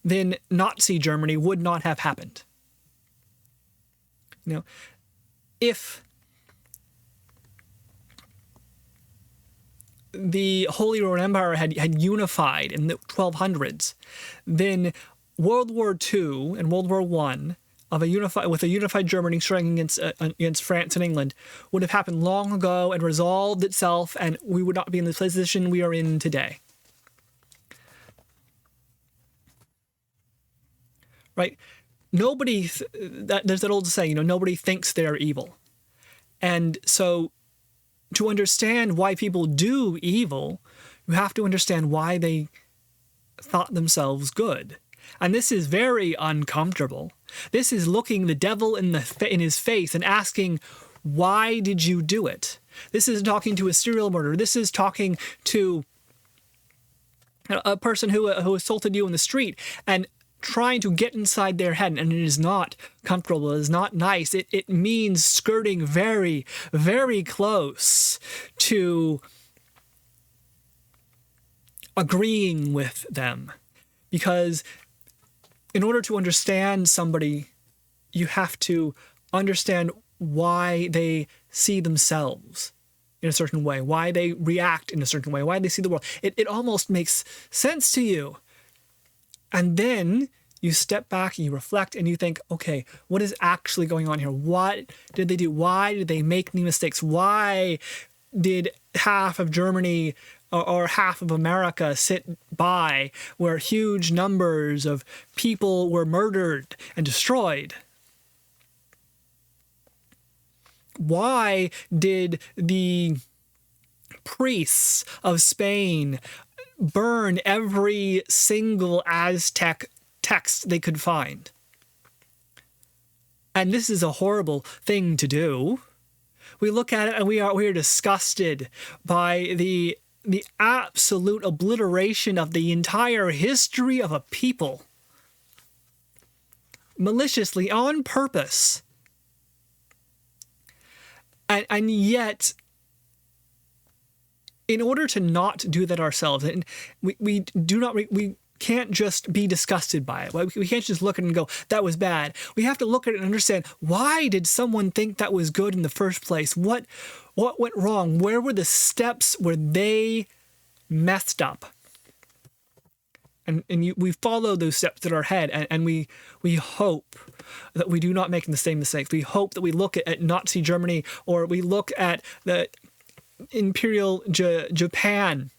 then Nazi Germany would not have happened. If the Holy Roman Empire had unified in the 1200s, then World War II and World War I with a unified Germany striking against France and England would have happened long ago and resolved itself, and we would not be in the position we are in today. Right? There's that old saying, nobody thinks they're evil. And so to understand why people do evil, you have to understand why they thought themselves good. And this is very uncomfortable. This is looking the devil in his face and asking, why did you do it? This is talking to a serial murderer. This is talking to a person who assaulted you in the street and trying to get inside their head, and it is not comfortable. It is not nice. It means skirting very, very close to agreeing with them. Because in order to understand somebody, you have to understand why they see themselves in a certain way, why they react in a certain way, why they see the world. It almost makes sense to you. And then you step back and you reflect and you think, okay, what is actually going on here? What did they do? Why did they make the mistakes? Why did half of Germany or half of America sit by where huge numbers of people were murdered and destroyed? Why did the priests of Spain burn every single Aztec text they could find? And this is a horrible thing to do. We look at it and we are disgusted by the absolute obliteration of the entire history of a people. Maliciously, on purpose. And yet, in order to not do that ourselves, and we can't just be disgusted by it. We can't just look at it and go, that was bad. We have to look at it and understand, why did someone think that was good in the first place? What went wrong? Where were the steps where they messed up? And we follow those steps in our head, and we hope that we do not make the same mistakes. We hope that we look at Nazi Germany, or we look at the Imperial Japan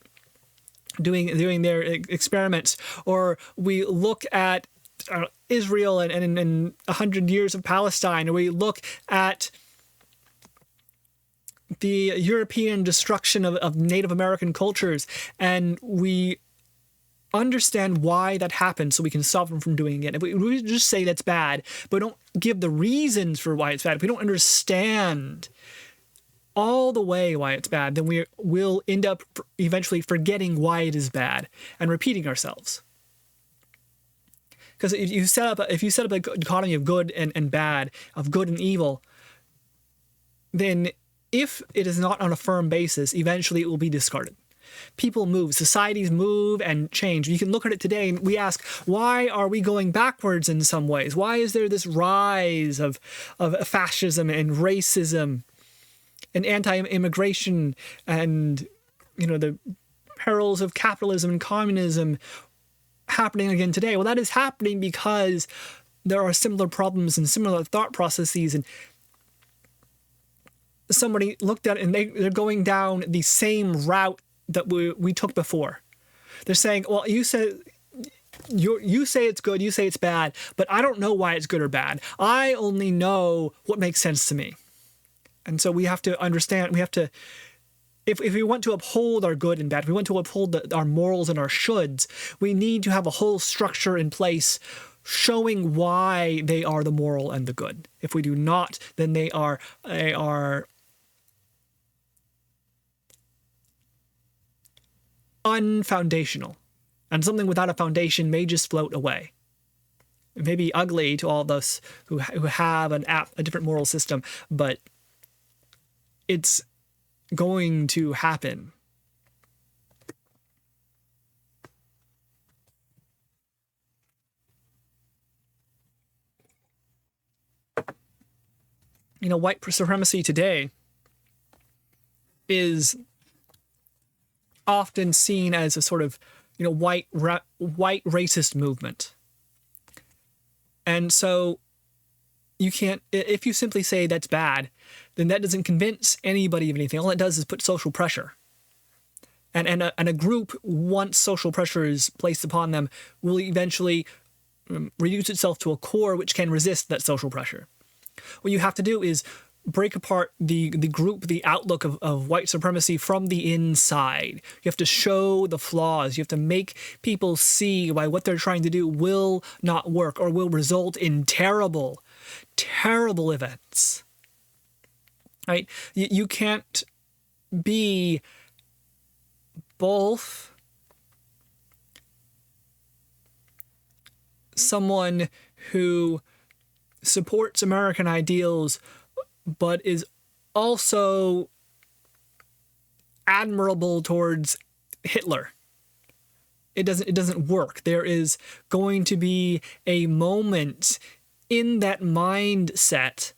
doing their experiments, or we look at Israel and 100 years of Palestine, or we look at the European destruction of Native American cultures, and we understand why that happened so we can stop them from doing it. If we just say that's bad, but don't give the reasons for why it's bad, if we don't understand all the way why it's bad, then we will end up eventually forgetting why it is bad and repeating ourselves. Because if you set up a dichotomy of good and bad, of good and evil, then if it is not on a firm basis, eventually it will be discarded. People move, societies move and change. You can look at it today and we ask, why are we going backwards in some ways? Why is there this rise of fascism and racism and anti-immigration and, the perils of capitalism and communism happening again today? Well, that is happening because there are similar problems and similar thought processes, and somebody looked at it and they're going down the same route that we took before. They're saying, well, you say it's good, you say it's bad, but I don't know why it's good or bad. I only know what makes sense to me. And so we have to understand, if we want to uphold our good and bad, if we want to uphold our morals and our shoulds, we need to have a whole structure in place showing why they are the moral and the good. If we do not, then they are unfoundational. And something without a foundation may just float away. It may be ugly to all of us who have a different moral system, but it's going to happen. White supremacy today is often seen as a sort of, white racist movement. And so you can't, if you simply say that's bad, then that doesn't convince anybody of anything. All it does is put social pressure. And a group, once social pressure is placed upon them, will eventually reduce itself to a core which can resist that social pressure. What you have to do is break apart the group, the outlook of white supremacy from the inside. You have to show the flaws. You have to make people see why what they're trying to do will not work or will result in terrible, terrible events. Right? You can't be both someone who supports American ideals but is also admirable towards Hitler. It doesn't work. There is going to be a moment in that mindset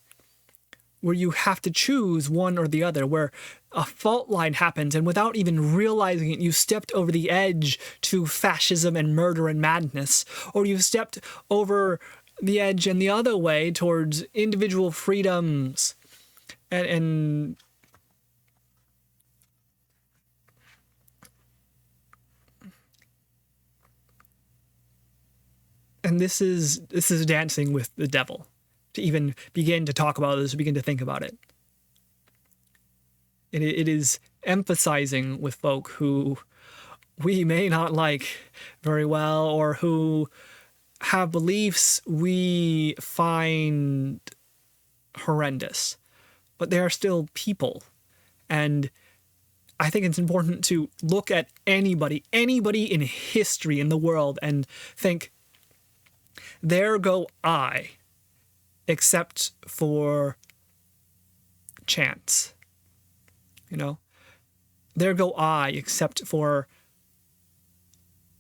where you have to choose one or the other, where a fault line happens, and without even realizing it, you stepped over the edge to fascism and murder and madness, or you stepped over the edge and the other way towards individual freedoms and this is dancing with the devil to even begin to talk about this, to begin to think about it. It is emphasizing with folk who we may not like very well, or who have beliefs we find horrendous. but they are still people. And I think it's important to look at anybody in history in the world and think, there go I, except for chance. You know, there go I, except for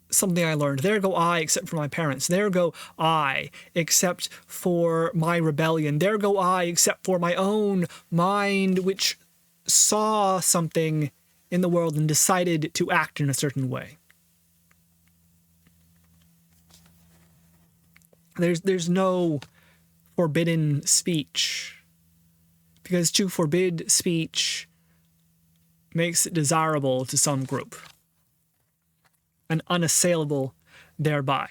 something I learned. There go I, except for my parents. There go I, except for my rebellion. There go I, except for my own mind, which saw something in the world and decided to act in a certain way. There's no forbidden speech, because to forbid speech makes it desirable to some group and unassailable thereby.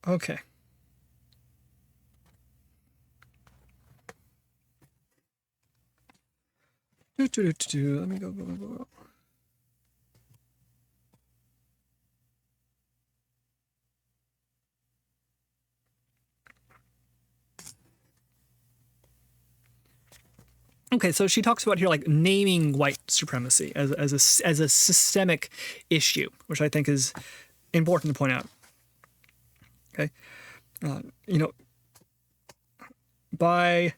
Okay. Let me go. Okay, so she talks about here like naming white supremacy as a systemic issue, which I think is important to point out. Okay, you know, by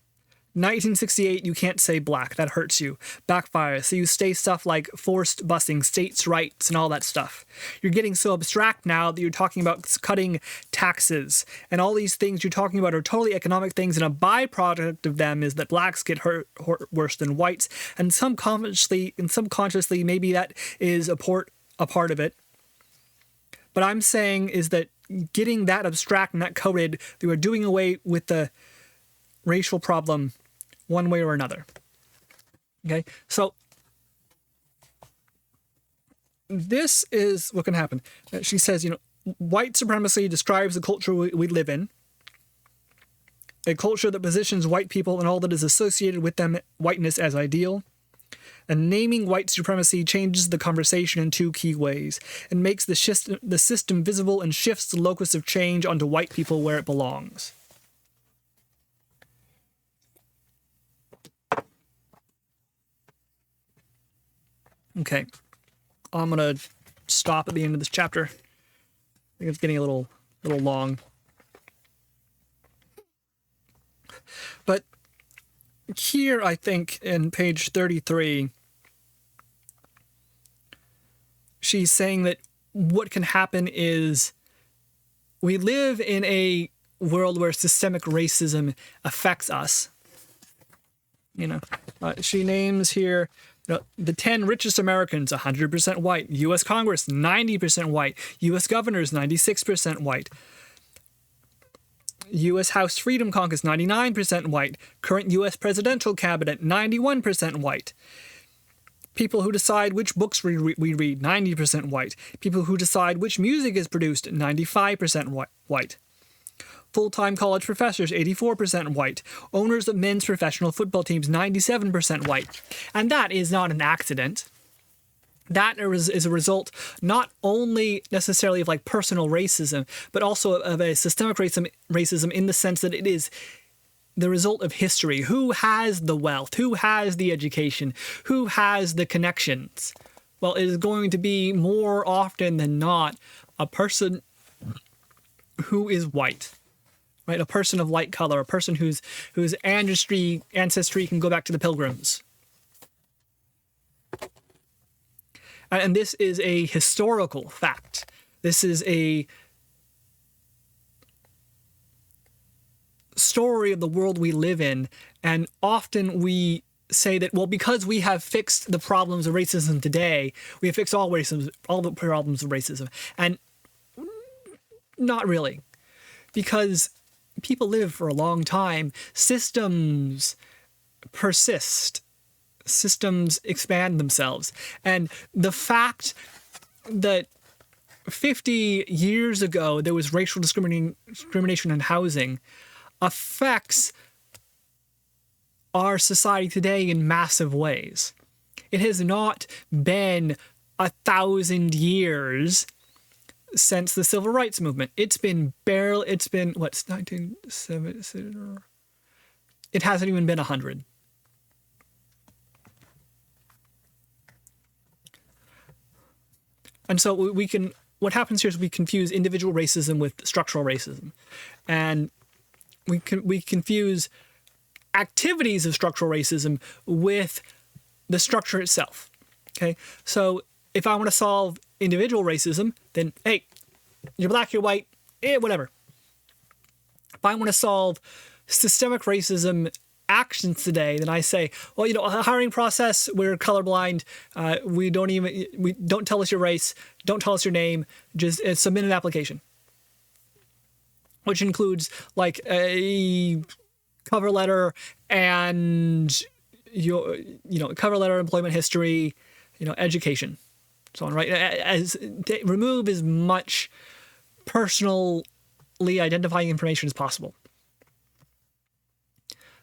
1968, you can't say black. That hurts you. Backfires. So you say stuff like forced busing, states' rights, and all that stuff. You're getting so abstract now that you're talking about cutting taxes. And all these things you're talking about are totally economic things, and a byproduct of them is that blacks get hurt worse than whites. And subconsciously, maybe that is a part of it. But I'm saying is that getting that abstract and that coded, they were doing away with the racial problem one way or another. Okay, so this is what can happen. She says, you know, white supremacy describes the culture we live in, a culture that positions white people and all that is associated with them, whiteness, as ideal. And naming white supremacy changes the conversation in two key ways. It makes the system visible and shifts the locus of change onto white people where it belongs. Okay, I'm gonna stop at the end of this chapter. I think it's getting a little long. But here, I think, in page 33, she's saying that what can happen is we live in a world where systemic racism affects us. You know, she names here, you know, the 10 richest Americans, 100% white. U.S. Congress, 90% white. U.S. governors, 96% white. U.S. House Freedom Caucus, 99% white. Current U.S. presidential cabinet, 91% white. People who decide which books we read, 90% white. People who decide which music is produced, 95% white. Full-time college professors, 84% white. Owners of men's professional football teams, 97% white. And that is not an accident. That is a result not only necessarily of like personal racism, but also of a systemic racism in the sense that it is the result of history. Who has the wealth? Who has the education? Who has the connections? Well, it is going to be more often than not a person who is white. Right, a person of light color, a person whose ancestry can go back to the Pilgrims. And this is a historical fact. This is a story of the world we live in, and often we say that, well, because we have fixed the problems of racism today, we have fixed all the problems of racism. And not really, because people live for a long time. Systems persist. Systems expand themselves. And the fact that 50 years ago there was racial discrimination in housing, affects our society today in massive ways. It has not been 1,000 years since the Civil Rights Movement. It's been 1970? It hasn't even been 100. And so what happens here is we confuse individual racism with structural racism. And we confuse activities of structural racism with the structure itself. Okay? So if I want to solve individual racism, then, hey, you're black, you're white, whatever. If I want to solve systemic racism actions today, then I say, well, a hiring process, we're colorblind. We don't tell us your race, don't tell us your name, just submit an application, which includes like a cover letter and your, cover letter, employment history, education, so on, right? Remove as much personally identifying information as possible.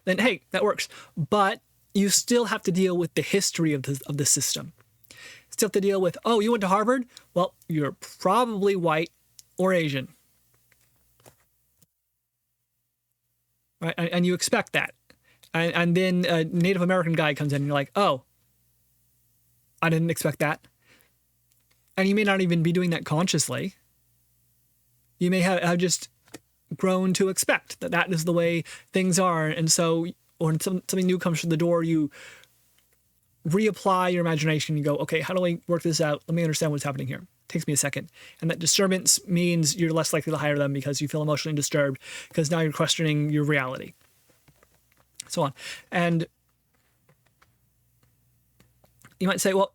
Then, hey, that works. But you still have to deal with the history of the system. Still have to deal with, oh, you went to Harvard? Well, you're probably white or Asian. Right? And you expect that. And then a Native American guy comes in and you're like, oh, I didn't expect that. And you may not even be doing that consciously. You may have just grown to expect that is the way things are. And so when something new comes through the door, you reapply your imagination. You go, okay, how do I work this out? Let me understand what's happening here. It takes me a second. And that disturbance means you're less likely to hire them because you feel emotionally disturbed because now you're questioning your reality. So on. And you might say, well,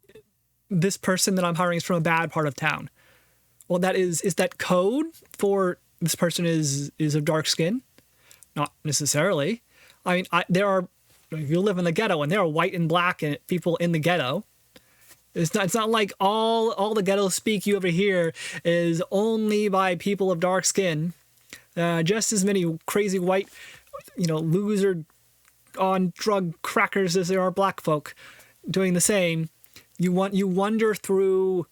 this person that I'm hiring is from a bad part of town. Well, is that code for this person is of dark skin? Not necessarily. I mean, if you live in the ghetto and there are white and black and people in the ghetto, it's not like all the ghetto speak you ever hear is only by people of dark skin. Just as many crazy white, loser on drug crackers as there are black folk doing the same. You wander through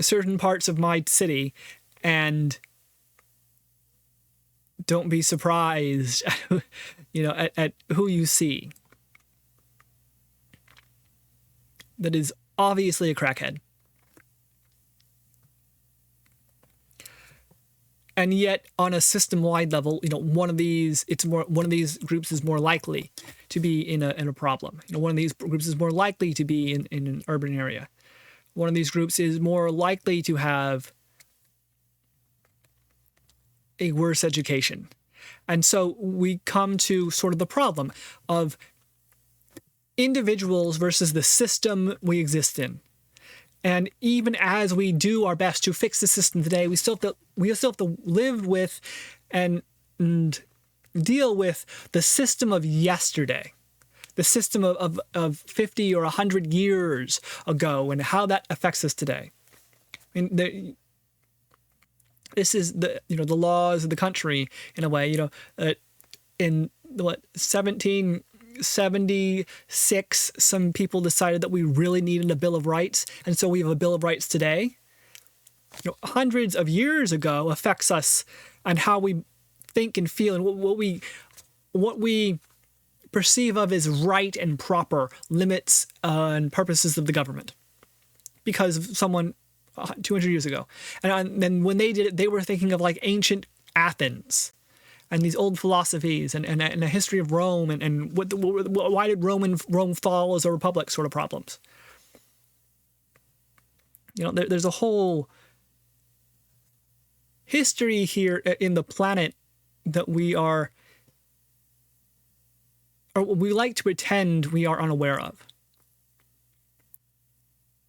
certain parts of my city and don't be surprised, at who you see. That is obviously a crackhead. And yet, on a system-wide level, one of these groups is more likely to be in a problem. One of these groups is more likely to be in an urban area. One of these groups is more likely to have a worse education. And so we come to sort of the problem of individuals versus the system we exist in. And even as we do our best to fix the system today, we still have to live with and deal with the system of yesterday, the system of 50 or 100 years ago, and how that affects us today. I mean, this is the laws of the country in a way. In 1776, some people decided that we really needed a Bill of Rights, and so we have a Bill of Rights today. Hundreds of years ago affects us and how we think and feel, and what we perceive of as right and proper limits and purposes of the government, because of someone 200 years ago. And then when they did it, they were thinking of like ancient Athens and these old philosophies and a history of Rome and why did Rome fall as a republic sort of problems. There's a whole history here in the planet that we like to pretend we are unaware of.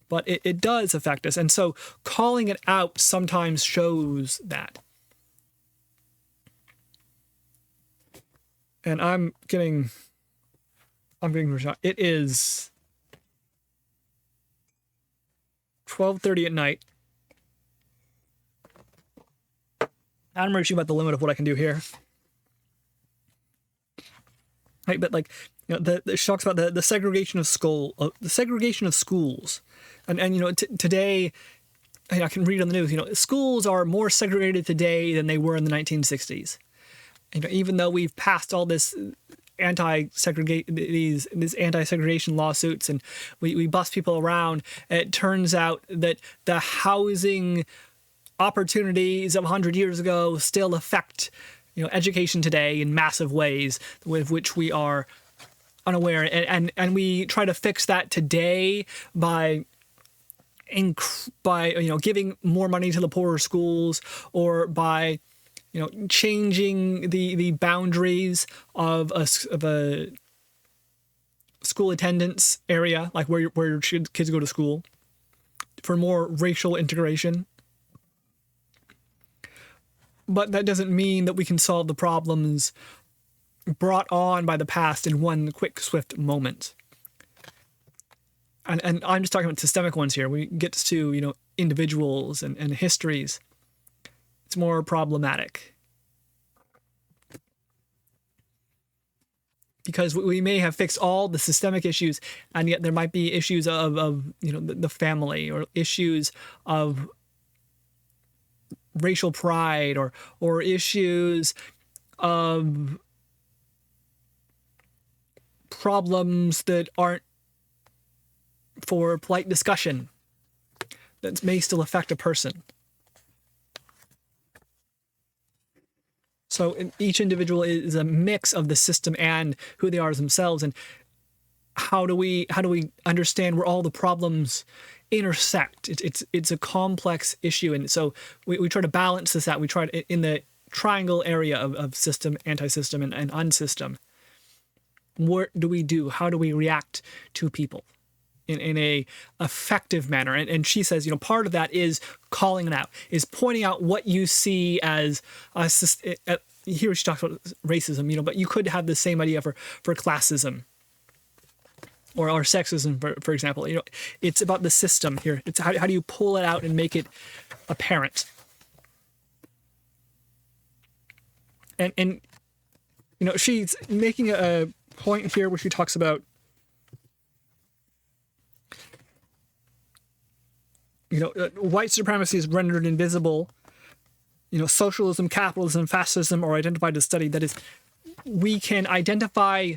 But it does affect us. And so calling it out sometimes shows that. And I'm getting shot. It is 12:30 at night. I'm reaching about the limit of what I can do here. right? But like, you know, she talks about the segregation of the segregation of schools, and you know, today, I can read on the news, you know, schools are more segregated today than they were in the 1960s. You know, even though we've passed all this these anti-segregation lawsuits, and we bus people around, it turns out that the housing opportunities of 100 years ago still affect, you know, education today in massive ways with which we are unaware, and we try to fix that today by you know, giving more money to the poorer schools, or by, you know, changing the boundaries of a school attendance area, like where your kids go to school, for more racial integration. But that doesn't mean that we can solve the problems brought on by the past in one quick, swift moment. And I'm just talking about systemic ones here. When we get to, you know, individuals and histories, it's more problematic. Because we may have fixed all the systemic issues, and yet there might be issues of you know, the family, or issues of racial pride, or issues of problems that aren't for polite discussion, that may still affect a person. So each individual is a mix of the system and who they are as themselves. And how do we understand where all the problems intersect? It's a complex issue, and so we try to balance this out. We try to, in the triangle area of system, anti-system, and unsystem. What do we do? How do we react to people in a effective manner? And she says, you know, part of that is calling it out, is pointing out what you see as here she talks about racism, you know, but you could have the same idea for classism, or sexism, for example. You know, it's about the system here. It's how do you pull it out and make it apparent? And you know, she's making a point here where she talks about, you know, white supremacy is rendered invisible. You know, socialism, capitalism, fascism are identified as studied. That is, we can identify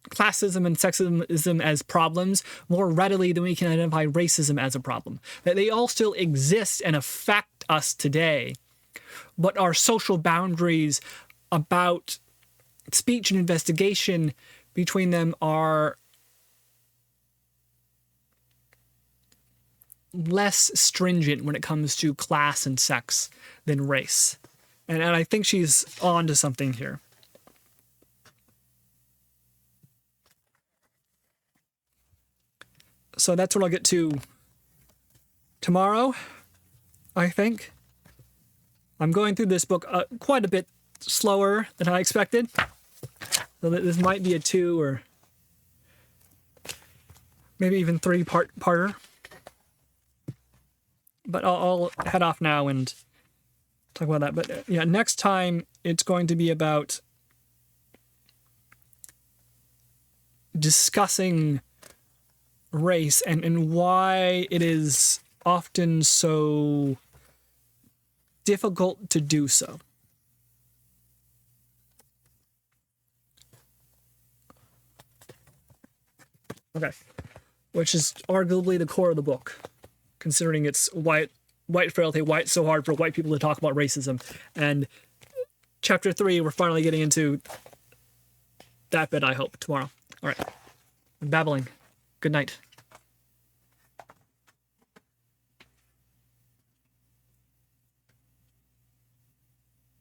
classism and sexism as problems more readily than we can identify racism as a problem. That they all still exist and affect us today, but our social boundaries about speech and investigation between them are less stringent when it comes to class and sex than race. And I think she's on to something here. So that's what I'll get to tomorrow, I think. I'm going through this book quite a bit slower than I expected. So this might be a 2 or maybe even 3-parter. But I'll head off now and talk about that. But yeah, next time it's going to be about discussing race and why it is often so difficult to do so. Okay. Which is arguably the core of the book, considering it's white frailty, why it's so hard for white people to talk about racism. And chapter 3, we're finally getting into that bit, I hope, tomorrow. All right. I'm babbling. Good night.